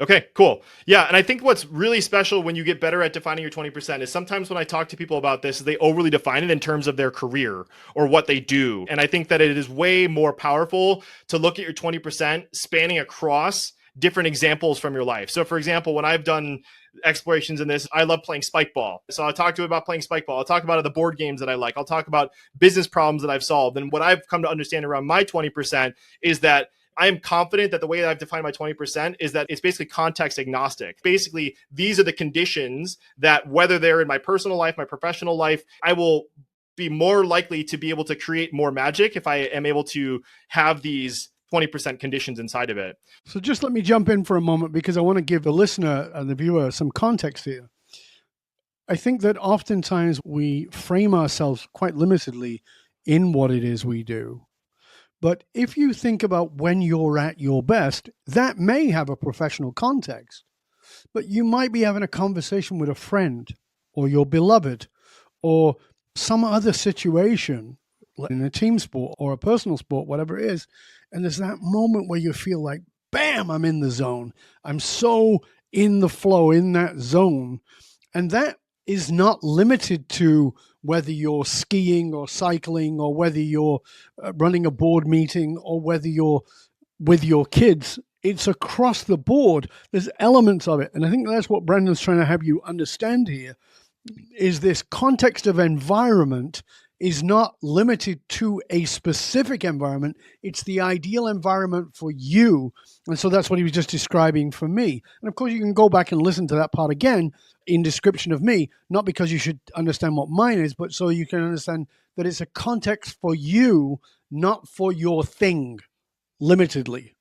Okay, cool. Yeah, and I think what's really special when you get better at defining your 20% is sometimes when I talk to people about this, they overly define it in terms of their career or what they do. And I think that it is way more powerful to look at your 20% spanning across different examples from your life. So for example, when I've done explorations in this, I love playing spike ball. So I'll talk to you about playing spike ball. I'll talk about the board games that I like. I'll talk about business problems that I've solved. And what I've come to understand around my 20% is that I am confident that the way that I've defined my 20% is that it's basically context agnostic. Basically, these are the conditions that whether they're in my personal life, my professional life, I will be more likely to be able to create more magic if I am able to have these 20% conditions inside of it. So just let me jump in for a moment because I want to give the listener and the viewer some context here. I think that oftentimes we frame ourselves quite limitedly in what it is we do. But if you think about when you're at your best, that may have a professional context. But you might be having a conversation with a friend or your beloved or some other situation in a team sport or a personal sport, whatever it is. And there's that moment where you feel like, bam, I'm in the zone. I'm so in the flow, in that zone. And that is not limited to whether you're skiing or cycling or whether you're running a board meeting or whether you're with your kids. It's across the board. There's elements of it. And I think that's what Brendan's trying to have you understand here, is this context of environment is not limited to a specific environment. It's the ideal environment for you. And so that's what he was just describing for me. And of course, you can go back and listen to that part again in description of me, not because you should understand what mine is, but so you can understand that it's a context for you, not for your thing, limitedly.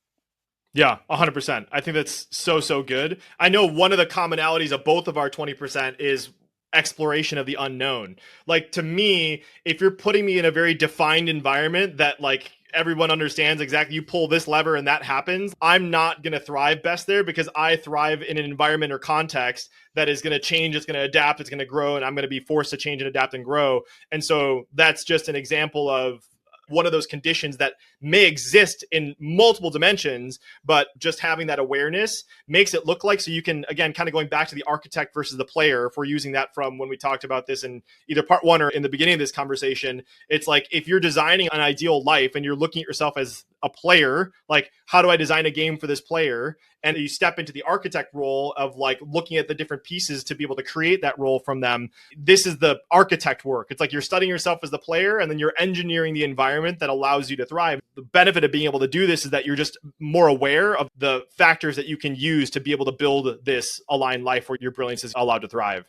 Yeah, 100%. I think that's so good. I know one of the commonalities of both of our 20% is exploration of the unknown. Like to me, if you're putting me in a very defined environment that like everyone understands exactly, you pull this lever and that happens, I'm not going to thrive best there because I thrive in an environment or context that is going to change, it's going to adapt, it's going to grow, and I'm going to be forced to change and adapt and grow. And so that's just an example of one of those conditions that may exist in multiple dimensions, but just having that awareness makes it look like, so you can, again, kind of going back to the architect versus the player, if we're using that from when we talked about this in either part one or in the beginning of this conversation, it's like if you're designing an ideal life and you're looking at yourself as a player, like how do I design a game for this player? And you step into the architect role of like looking at the different pieces to be able to create that role from them. This is the architect work. It's like you're studying yourself as the player and then you're engineering the environment that allows you to thrive. The benefit of being able to do this is that you're just more aware of the factors that you can use to be able to build this aligned life where your brilliance is allowed to thrive.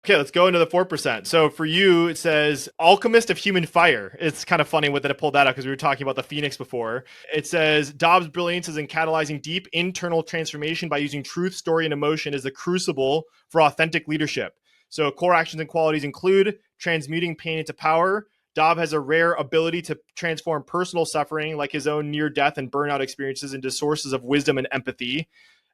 Okay, let's go into the 4%. So for you, it says Alchemist of Human Fire. It's kind of funny that I pulled that up because we were talking about the Phoenix before. It says Dov's brilliance is in catalyzing deep internal transformation by using truth, story, and emotion as the crucible for authentic leadership. So core actions and qualities include transmuting pain into power. Dov has a rare ability to transform personal suffering, like his own near-death and burnout experiences, into sources of wisdom and empathy.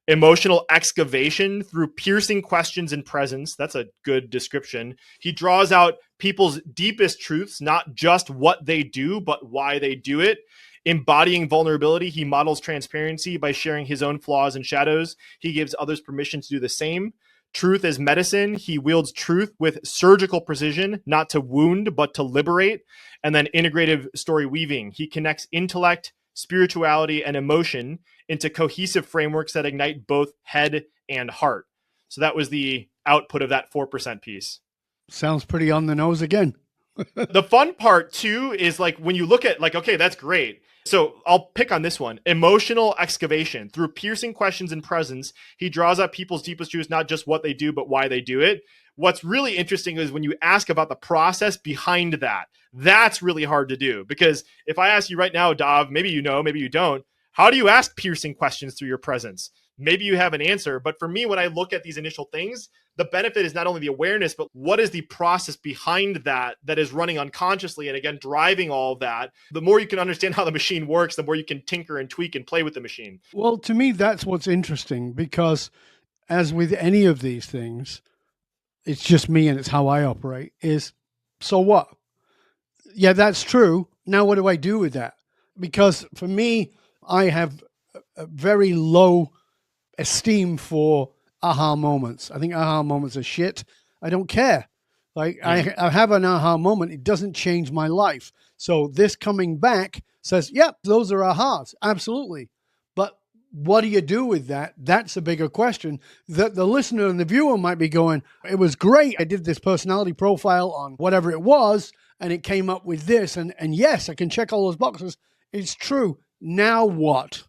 Emotional excavation through piercing questions and presence. That's a good description. He draws out people's deepest truths, not just what they do, but why they do it. Embodying vulnerability, he models transparency by sharing his own flaws and shadows. He gives others permission to do the same. Truth as medicine, he wields truth with surgical precision, not to wound, but to liberate. And then integrative story weaving. He connects intellect, spirituality, and emotion into cohesive frameworks that ignite both head and heart. So that was the output of that 4% piece. Sounds pretty on the nose again. The fun part too is like when you look at like, okay, that's great. So I'll pick on this one. Emotional excavation through piercing questions and presence. He draws up people's deepest truths, not just what they do, but why they do it. What's really interesting is when you ask about the process behind that. That's really hard to do, because if I ask you right now, Dov, maybe you know, maybe you don't, how do you ask piercing questions through your presence? Maybe you have an answer. But for me, when I look at these initial things, the benefit is not only the awareness, but what is the process behind that is running unconsciously and again, driving all of that. The more you can understand how the machine works, the more you can tinker and tweak and play with the machine. Well, to me, that's what's interesting, because as with any of these things, it's just me and it's how I operate is, so what? Yeah, that's true. Now, what do I do with that? Because for me, I have a very low esteem for aha moments. I think aha moments are shit. I don't care. Like I have an aha moment. It doesn't change my life. So this coming back says, yep, those are ahas. Absolutely. But what do you do with that? That's a bigger question that the listener and the viewer might be going, it was great. I did this personality profile on whatever it was, and it came up with this. And yes, I can check all those boxes. It's true. Now what?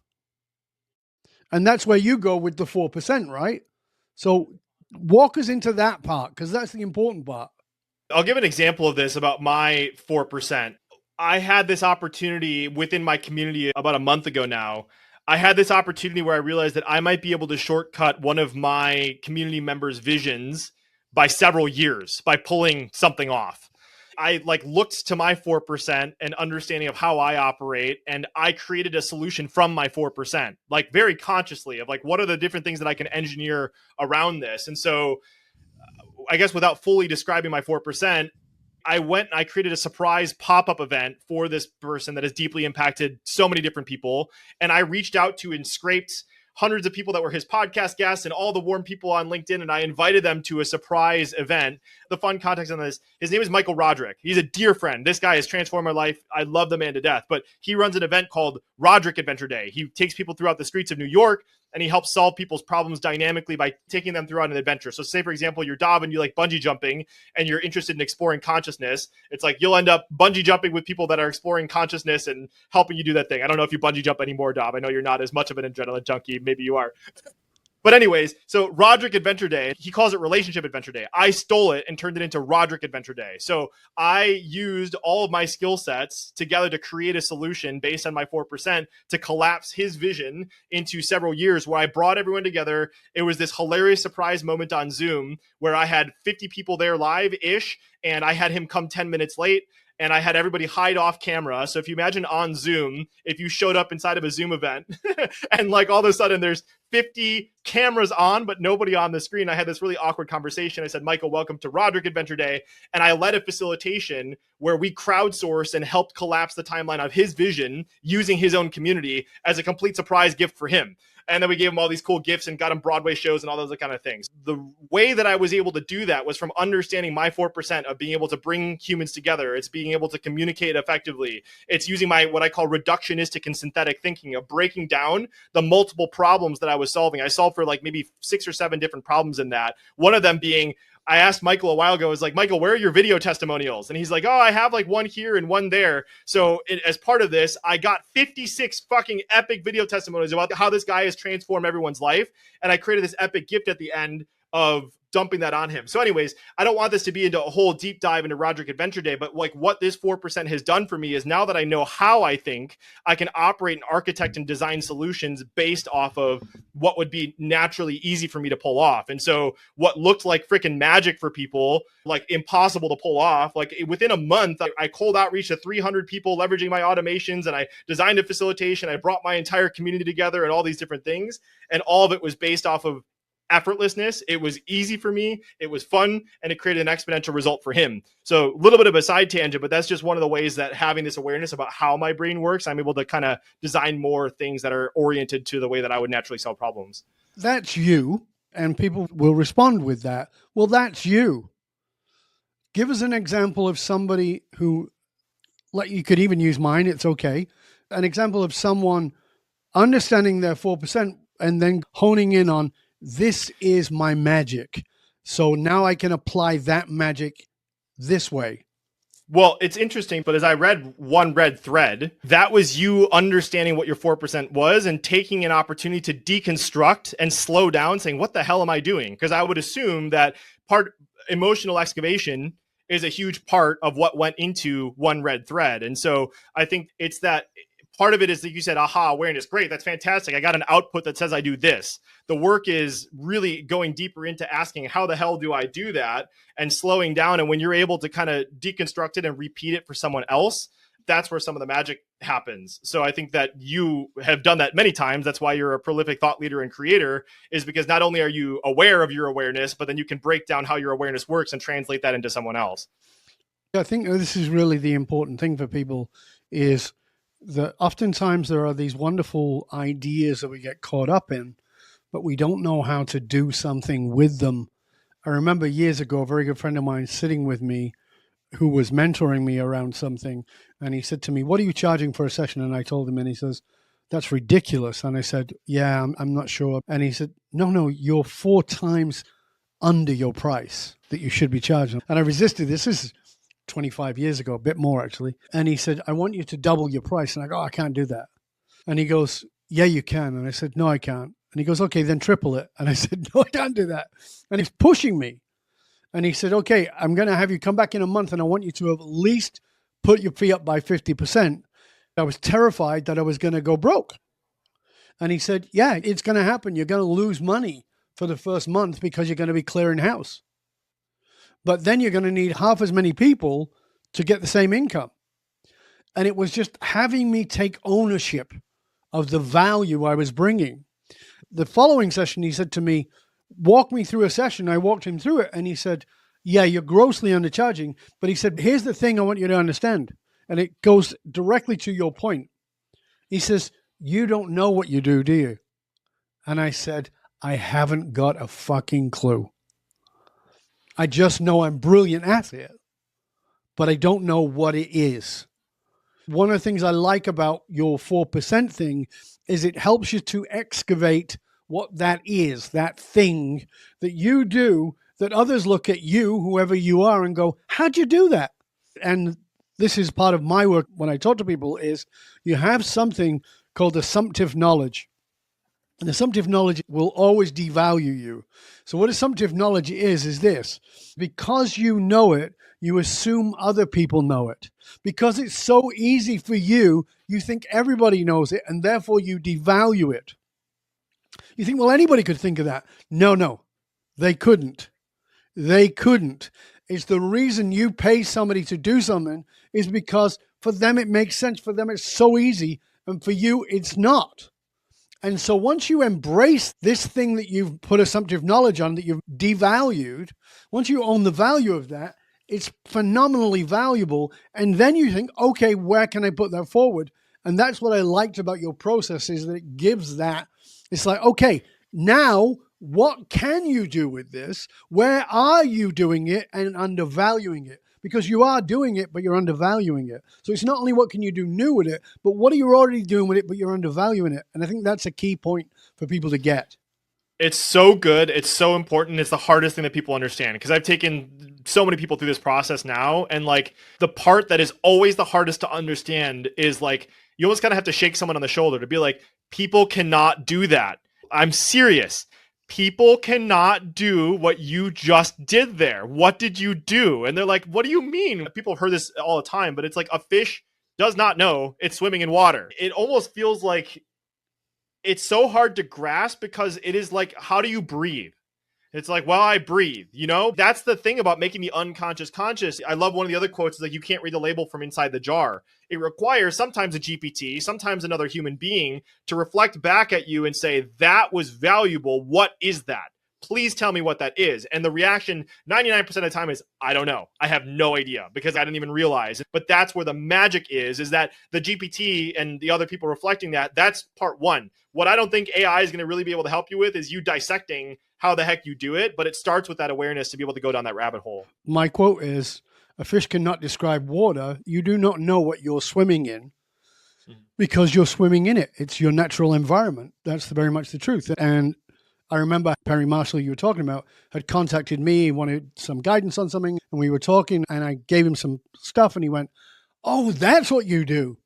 And that's where you go with the 4%, right? So walk us into that part, because that's the important part. I'll give an example of this about my 4%. I had this opportunity within my community about a month ago now. I had this opportunity where I realized that I might be able to shortcut one of my community members' visions by several years by pulling something off. I looked to my 4% and understanding of how I operate, and I created a solution from my 4%, like very consciously of like, what are the different things that I can engineer around this? And so I guess without fully describing my 4%, I went and I created a surprise pop-up event for this person that has deeply impacted so many different people. And I reached out to and scraped hundreds of people that were his podcast guests and all the warm people on LinkedIn, and I invited them to a surprise event. The fun context on this, his name is Michael Roderick. He's a dear friend. This guy has transformed my life. I love the man to death, but he runs an event called Roderick Adventure Day. He takes people throughout the streets of New York, and he helps solve people's problems dynamically by taking them throughout an adventure. So say, for example, you're Dov and you like bungee jumping and you're interested in exploring consciousness. It's like you'll end up bungee jumping with people that are exploring consciousness and helping you do that thing. I don't know if you bungee jump anymore, Dov. I know you're not as much of an adrenaline junkie. Maybe you are. But anyways, so Roderick Adventure Day, he calls it Relationship Adventure Day. I stole it and turned it into Roderick Adventure Day. So I used all of my skill sets together to create a solution based on my 4% to collapse his vision into several years, where I brought everyone together. It was this hilarious surprise moment on Zoom where I had 50 people there live-ish, and I had him come 10 minutes late. And I had everybody hide off camera. So if you imagine on Zoom, if you showed up inside of a Zoom event and like all of a sudden there's 50 cameras on, but nobody on the screen. I had this really awkward conversation. I said, Michael, welcome to Roderick Adventure Day. And I led a facilitation where we crowdsourced and helped collapse the timeline of his vision using his own community as a complete surprise gift for him. And then we gave him all these cool gifts and got him Broadway shows and all those kind of things. The way that I was able to do that was from understanding my 4% of being able to bring humans together. It's being able to communicate effectively. It's using my, what I call reductionistic and synthetic thinking of breaking down the multiple problems that I was solving. I solved for like maybe 6 or 7 different problems in that. One of them being, I asked Michael a while ago, I was like, Michael, where are your video testimonials? And he's like, oh, I have like one here and one there. So as part of this, I got 56 fucking epic video testimonials about how this guy has transformed everyone's life. And I created this epic gift at the end of dumping that on him. So anyways, I don't want this to be into a whole deep dive into Roderick Adventure Day, but like what this 4% has done for me is now that I know how I think, I can operate and architect and design solutions based off of what would be naturally easy for me to pull off. And so what looked like freaking magic for people, like impossible to pull off, like within a month, I cold outreach to 300 people leveraging my automations, and I designed a facilitation. I brought my entire community together and all these different things. And all of it was based off of effortlessness. It was easy for me. It was fun, and it created an exponential result for him. So a little bit of a side tangent, but that's just one of the ways that having this awareness about how my brain works, I'm able to kind of design more things that are oriented to the way that I would naturally solve problems. That's you, and people will respond with that. Well, that's you. Give us an example of somebody who, like, you could even use mine, it's okay. An example of someone understanding their 4% and then honing in on, this is my magic. So now I can apply that magic this way. Well, it's interesting, but as I read one red thread, that was you understanding what your 4% was and taking an opportunity to deconstruct and slow down, saying, what the hell am I doing? Because I would assume that emotional excavation is a huge part of what went into one red thread. And so I think it's that part of it is that you said, aha, awareness. Great. That's fantastic. I got an output that says I do this. The work is really going deeper into asking, how the hell do I do that? And slowing down. And when you're able to kind of deconstruct it and repeat it for someone else, that's where some of the magic happens. So I think that you have done that many times. That's why you're a prolific thought leader and creator, is because not only are you aware of your awareness, but then you can break down how your awareness works and translate that into someone else. I think this is really the important thing for people, is that oftentimes there are these wonderful ideas that we get caught up in, but we don't know how to do something with them. I remember years ago, a very good friend of mine sitting with me who was mentoring me around something. And he said to me, what are you charging for a session? And I told him, and he says, that's ridiculous. And I said, yeah, I'm not sure. And he said, no, you're 4 times under your price that you should be charging. And I resisted. This is 25 years ago, a bit more actually. And he said, I want you to double your price. And I go, I can't do that. And he goes, yeah, you can. And I said, no, I can't. And he goes, okay, then triple it. And I said, no, I can't do that. And he's pushing me. And he said, okay, I'm going to have you come back in a month, and I want you to at least put your fee up by 50%. I was terrified that I was going to go broke. And he said, yeah, it's going to happen. You're going to lose money for the first month because you're going to be clearing house. But then you're going to need half as many people to get the same income. And it was just having me take ownership of the value I was bringing. The following session, he said to me, walk me through a session. I walked him through it, and he said, yeah, you're grossly undercharging. But he said, here's the thing I want you to understand. And it goes directly to your point. He says, you don't know what you do you? And I said, I haven't got a fucking clue. I just know I'm brilliant at it, but I don't know what it is. One of the things I like about your 4% thing is it helps you to excavate what that is, that thing that you do, that others look at you, whoever you are, and go, how'd you do that? And this is part of my work when I talk to people, is you have something called assumptive knowledge. And assumptive knowledge will always devalue you. So what assumptive knowledge is this. Because you know it, you assume other people know it. Because it's so easy for you, you think everybody knows it, and therefore you devalue it. You think, well, anybody could think of that. No, they couldn't. They couldn't. It's the reason you pay somebody to do something is because for them it makes sense. For them it's so easy, and for you it's not. And so once you embrace this thing that you've put assumptive knowledge on, that you've devalued, once you own the value of that, it's phenomenally valuable. And then you think, okay, where can I put that forward? And that's what I liked about your process, is that it gives that. It's like, okay, now what can you do with this? Where are you doing it and undervaluing it? Because you are doing it, but you're undervaluing it. So it's not only what can you do new with it, but what are you already doing with it, but you're undervaluing it. And I think that's a key point for people to get. It's so good. It's so important. It's the hardest thing that people understand, because I've taken so many people through this process now. And like the part that is always the hardest to understand is like, you almost kind of have to shake someone on the shoulder to be like, people cannot do that. I'm serious. People cannot do what you just did there. What did you do? And they're like, what do you mean? People have heard this all the time, but it's like a fish does not know it's swimming in water. It almost feels like it's so hard to grasp, because it is like, how do you breathe? It's like, well, I breathe, you know? That's the thing about making the unconscious conscious. I love one of the other quotes is like, you can't read the label from inside the jar. It requires sometimes a GPT, sometimes another human being to reflect back at you and say, that was valuable. What is that? Please tell me what that is. And the reaction 99% of the time is, I don't know. I have no idea, because I didn't even realize. But that's where the magic is that the GPT and the other people reflecting that, that's part one. What I don't think AI is going to really be able to help you with is you dissecting how the heck you do it. But it starts with that awareness to be able to go down that rabbit hole. My quote is, a fish cannot describe water. You do not know what you're swimming in because you're swimming in it. It's your natural environment. That's very much the truth. And I remember Perry Marshall, you were talking about, had contacted me, wanted some guidance on something, and we were talking, and I gave him some stuff, and he went, oh, that's what you do.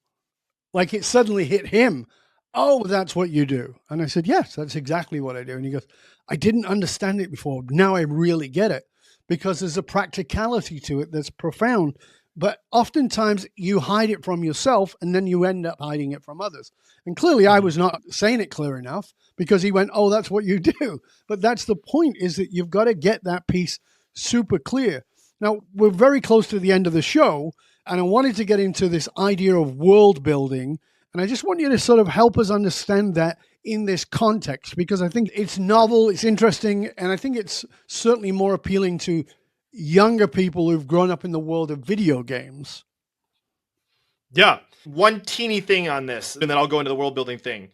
Like it suddenly hit him. Oh, that's what you do. And I said, yes, that's exactly what I do. And he goes, I didn't understand it before. Now I really get it, because there's a practicality to it that's profound. But oftentimes you hide it from yourself, and then you end up hiding it from others. And clearly I was not saying it clear enough, because he went, oh, that's what you do. But that's the point, is that you've got to get that piece super clear. Now, we're very close to the end of the show, and I wanted to get into this idea of world building. And I just want you to sort of help us understand that in this context, because I think it's novel, it's interesting, and I think it's certainly more appealing to younger people who've grown up in the world of video games. Yeah. One teeny thing on this, and then I'll go into the world building thing.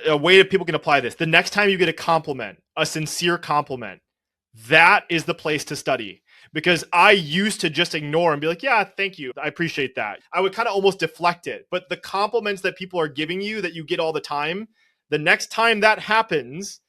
A way that people can apply this. The next time you get a compliment, a sincere compliment, that is the place to study. Because I used to just ignore and be like, yeah, thank you. I appreciate that. I would kind of almost deflect it. But the compliments that people are giving you that you get all the time, the next time that happens,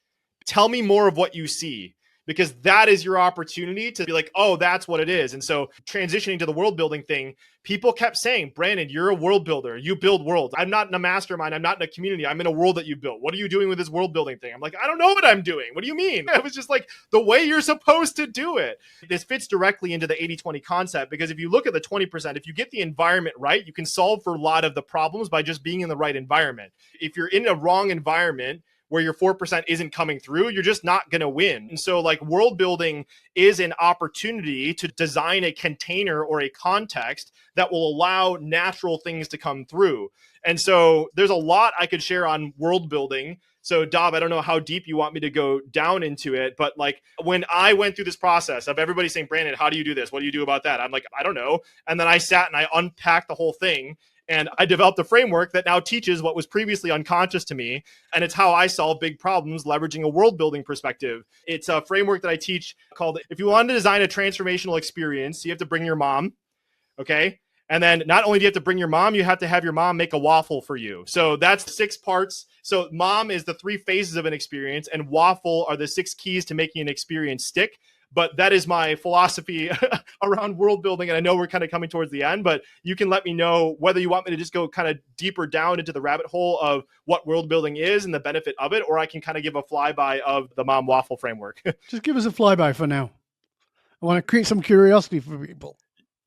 tell me more of what you see. Because that is your opportunity to be like, oh, that's what it is. And so transitioning to the world building thing, people kept saying, Brandon, you're a world builder. You build worlds. I'm not in a mastermind. I'm not in a community. I'm in a world that you built. What are you doing with this world building thing? I'm like, I don't know what I'm doing. What do you mean? I was just like, the way you're supposed to do it. This fits directly into the 80-20 concept, because if you look at the 20%, if you get the environment right, you can solve for a lot of the problems by just being in the right environment. If you're in a wrong environment, where your 4% isn't coming through, you're just not going to win. And so like world building is an opportunity to design a container or a context that will allow natural things to come through. And so there's a lot I could share on world building. So Dov, I don't know how deep you want me to go down into it, but like when I went through this process of everybody saying, Brandon, how do you do this? What do you do about that? I'm like, I don't know. And then I sat and I unpacked the whole thing. And I developed a framework that now teaches what was previously unconscious to me. And it's how I solve big problems leveraging a world building perspective. It's a framework that I teach called, if you want to design a transformational experience, you have to bring your mom. Okay. And then not only do you have to bring your mom, you have to have your mom make a waffle for you. So that's 6 parts. So mom is the 3 phases of an experience, and waffle are the 6 keys to making an experience stick. But that is my philosophy around world building. And I know we're kind of coming towards the end, but you can let me know whether you want me to just go kind of deeper down into the rabbit hole of what world building is and the benefit of it, or I can kind of give a flyby of the mom waffle framework. Just give us a flyby for now. I want to create some curiosity for people.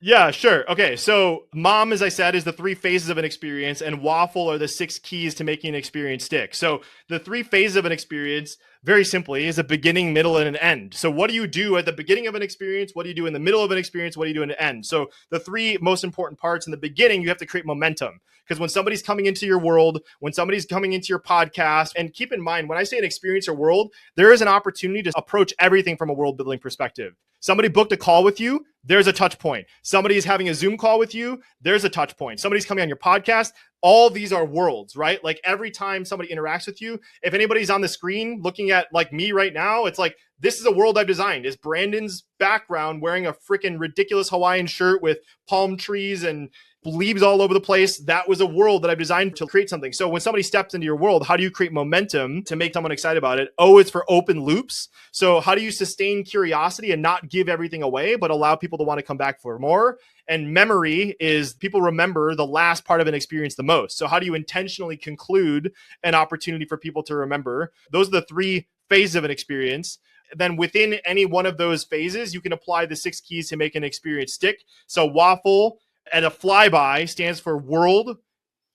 Yeah, sure. Okay, so mom, as I said, is the three phases of an experience, and waffle are the six keys to making an experience stick. So the three phases of an experience, very simply, is a beginning, middle, and an end. So what do you do at the beginning of an experience? What do you do in the middle of an experience? What do you do in the end? So the three most important parts in the beginning, you have to create momentum. Because when somebody's coming into your world, when somebody's coming into your podcast, and keep in mind, when I say an experience or world, there is an opportunity to approach everything from a world building perspective. Somebody booked a call with you, there's a touch point. Somebody's having a Zoom call with you, there's a touch point. Somebody's coming on your podcast. All these are worlds, right? Like every time somebody interacts with you, if anybody's on the screen looking at like me right now, it's like, this is a world I've designed. Is Brandon's background wearing a freaking ridiculous Hawaiian shirt with palm trees and leaves all over the place? That was a world that I've designed to create something. So when somebody steps into your world, how do you create momentum to make someone excited about it? O is for open loops. So how do you sustain curiosity and not give everything away, but allow people to want to come back for more? And memory is people remember the last part of an experience the most. So how do you intentionally conclude an opportunity for people to remember? Those are the three phases of an experience. Then within any one of those phases, you can apply the six keys to make an experience stick. So waffle at a flyby stands for world,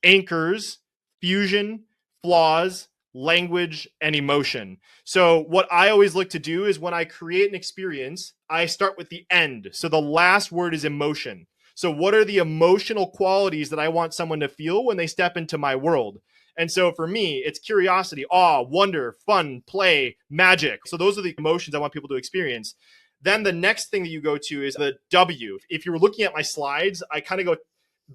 anchors, fusion, flaws, language, and emotion. So what I always look to do is when I create an experience, I start with the end. So the last word is emotion. So what are the emotional qualities that I want someone to feel when they step into my world? And so for me, it's curiosity, awe, wonder, fun, play, magic. So those are the emotions I want people to experience. Then the next thing that you go to is the W. If you were looking at my slides, I kind of go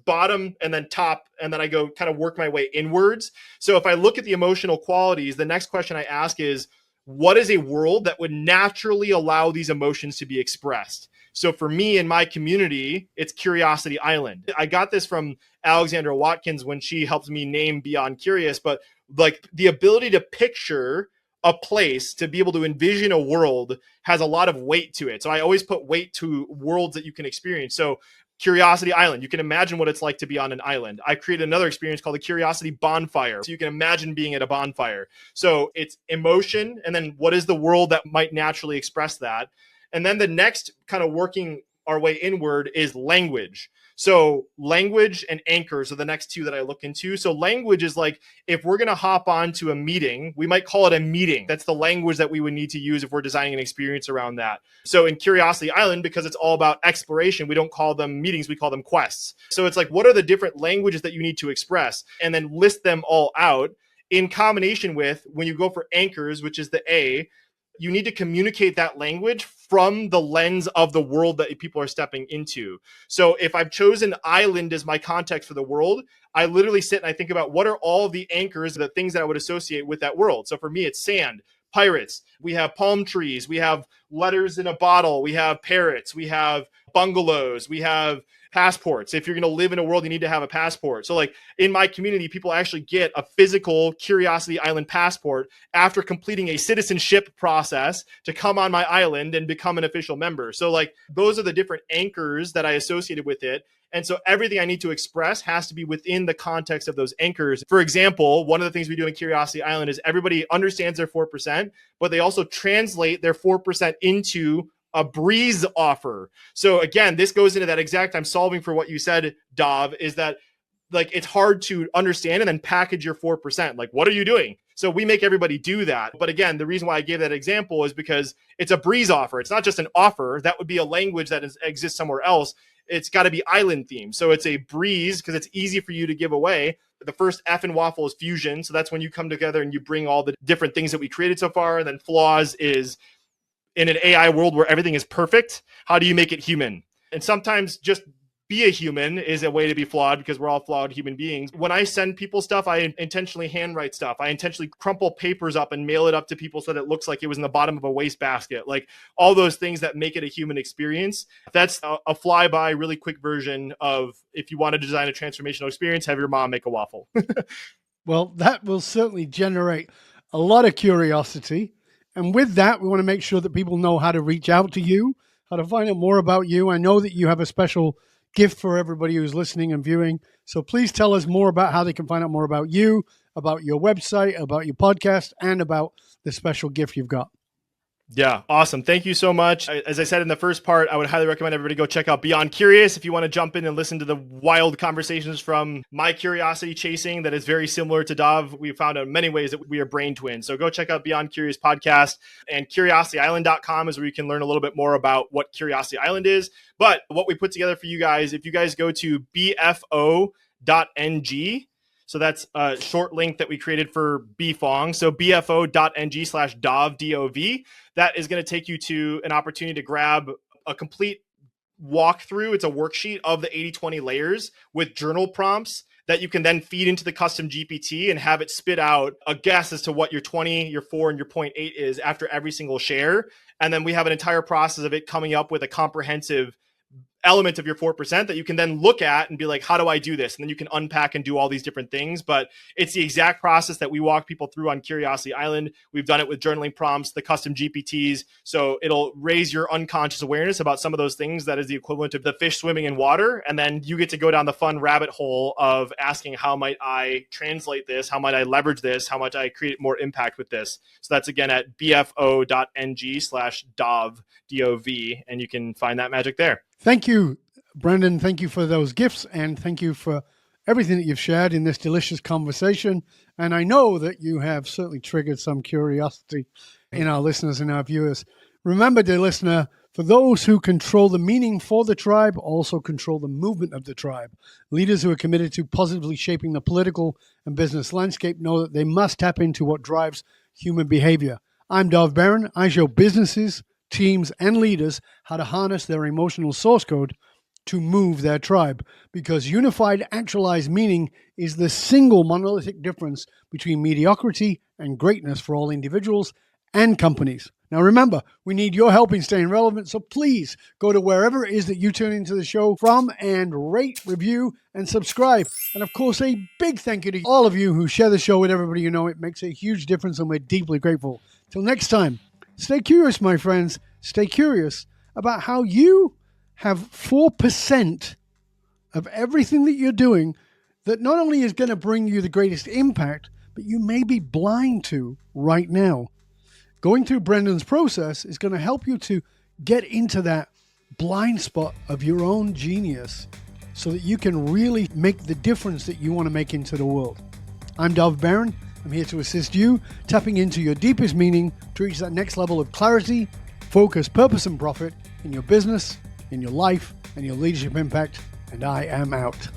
bottom and then top, and then I go kind of work my way inwards. So if I look at the emotional qualities, the next question I ask is, what is a world that would naturally allow these emotions to be expressed? So for me in my community, it's Curiosity Island. I got this from Alexandra Watkins when she helped me name Beyond Curious, but like the ability to picture a place, to be able to envision a world, has a lot of weight to it. So I always put weight to worlds that you can experience. So Curiosity Island, you can imagine what it's like to be on an island. I created another experience called the Curiosity Bonfire. So you can imagine being at a bonfire. So it's emotion, and then what is the world that might naturally express that? And then the next kind of working our way inward is language. So language and anchors are the next two that I look into. So language is like, if we're going to hop onto a meeting, we might call it a meeting. That's the language that we would need to use if we're designing an experience around that. So in Curiosity Island, because it's all about exploration, we don't call them meetings, we call them quests. So it's like, what are the different languages that you need to express? And then list them all out in combination with, when you go for anchors, which is the A, you need to communicate that language from the lens of the world that people are stepping into. So if I've chosen island as my context for the world, I literally sit and I think about what are all of the anchors, the things that I would associate with that world. So for me, it's sand, pirates, we have palm trees, we have letters in a bottle, we have parrots, we have bungalows, we have passports. If you're going to live in a world, you need to have a passport. So like in my community, people actually get a physical Curiosity Island passport after completing a citizenship process to come on my island and become an official member. So like those are the different anchors that I associated with it. And so everything I need to express has to be within the context of those anchors. For example, one of the things we do in Curiosity Island is everybody understands their 4%, but they also translate their 4% into a breeze offer. So again, this goes into that exact, I'm solving for what you said, Dov, is that like it's hard to understand and then package your 4%. Like, what are you doing? So we make everybody do that. But again, the reason why I gave that example is because it's a breeze offer. It's not just an offer. That would be a language that exists somewhere else. It's got to be island themed. So it's a breeze because it's easy for you to give away. The first F in waffle is fusion. So that's when you come together and you bring all the different things that we created so far. And then flaws is, in an AI world where everything is perfect, how do you make it human? And sometimes just be a human is a way to be flawed, because we're all flawed human beings. When I send people stuff, I intentionally handwrite stuff. I intentionally crumple papers up and mail it up to people so that it looks like it was in the bottom of a wastebasket. Like all those things that make it a human experience. That's a flyby, really quick version of, if you want to design a transformational experience, have your mom make a waffle. Well, that will certainly generate a lot of curiosity. And with that, we want to make sure that people know how to reach out to you, how to find out more about you. I know that you have a special gift for everybody who's listening and viewing. So please tell us more about how they can find out more about you, about your website, about your podcast, and about the special gift you've got. Yeah, awesome. Thank you so much. As I said in the first part, I would highly recommend everybody go check out Beyond Curious if you want to jump in and listen to the wild conversations from my curiosity chasing that is very similar to Dov. We found out in many ways that we are brain twins. So go check out Beyond Curious podcast, and curiosityisland.com is where you can learn a little bit more about what Curiosity Island is. But what we put together for you guys, if you guys go to bfo.ng, so that's a short link that we created for Fong. So bfo.ng/Dov, D-O-V. That is going to take you to an opportunity to grab a complete walkthrough. It's a worksheet of the 80-20 layers with journal prompts that you can then feed into the custom GPT and have it spit out a guess as to what your 20, your 4, and your 0.8 is after every single share. And then we have an entire process of it coming up with a comprehensive element of your 4% that you can then look at and be like, how do I do this? And then you can unpack and do all these different things. But it's the exact process that we walk people through on Curiosity Island. We've done it with journaling prompts, the custom GPTs. So it'll raise your unconscious awareness about some of those things that is the equivalent of the fish swimming in water. And then you get to go down the fun rabbit hole of asking, how might I translate this? How might I leverage this? How might I create more impact with this? So that's again at bfo.ng/Dov, D-O-V, and you can find that magic there. Thank you, Brendan. Thank you for those gifts, and thank you for everything that you've shared in this delicious conversation. And I know that you have certainly triggered some curiosity in our listeners and our viewers. Remember, dear listener, for those who control the meaning for the tribe also control the movement of the tribe. Leaders who are committed to positively shaping the political and business landscape know that they must tap into what drives human behavior. I'm Dov Baron. I show businesses, teams, and leaders how to harness their emotional source code to move their tribe, because unified actualized meaning is the single monolithic difference between mediocrity and greatness for all individuals and companies. Now remember, we need your help in staying relevant, so please go to wherever it is that you tune into the show from and rate, review, and subscribe. And of course, a big thank you to all of you who share the show with everybody you know. It makes a huge difference, and we're deeply grateful. Till next time, stay curious, my friends. Stay curious about how you have 4% of everything that you're doing that not only is going to bring you the greatest impact, but you may be blind to right now. Going through Brendan's process is going to help you to get into that blind spot of your own genius so that you can really make the difference that you want to make into the world. I'm Dov Baron. I'm here to assist you tapping into your deepest meaning to reach that next level of clarity, focus, purpose, and profit in your business, in your life, and your leadership impact. And I am out.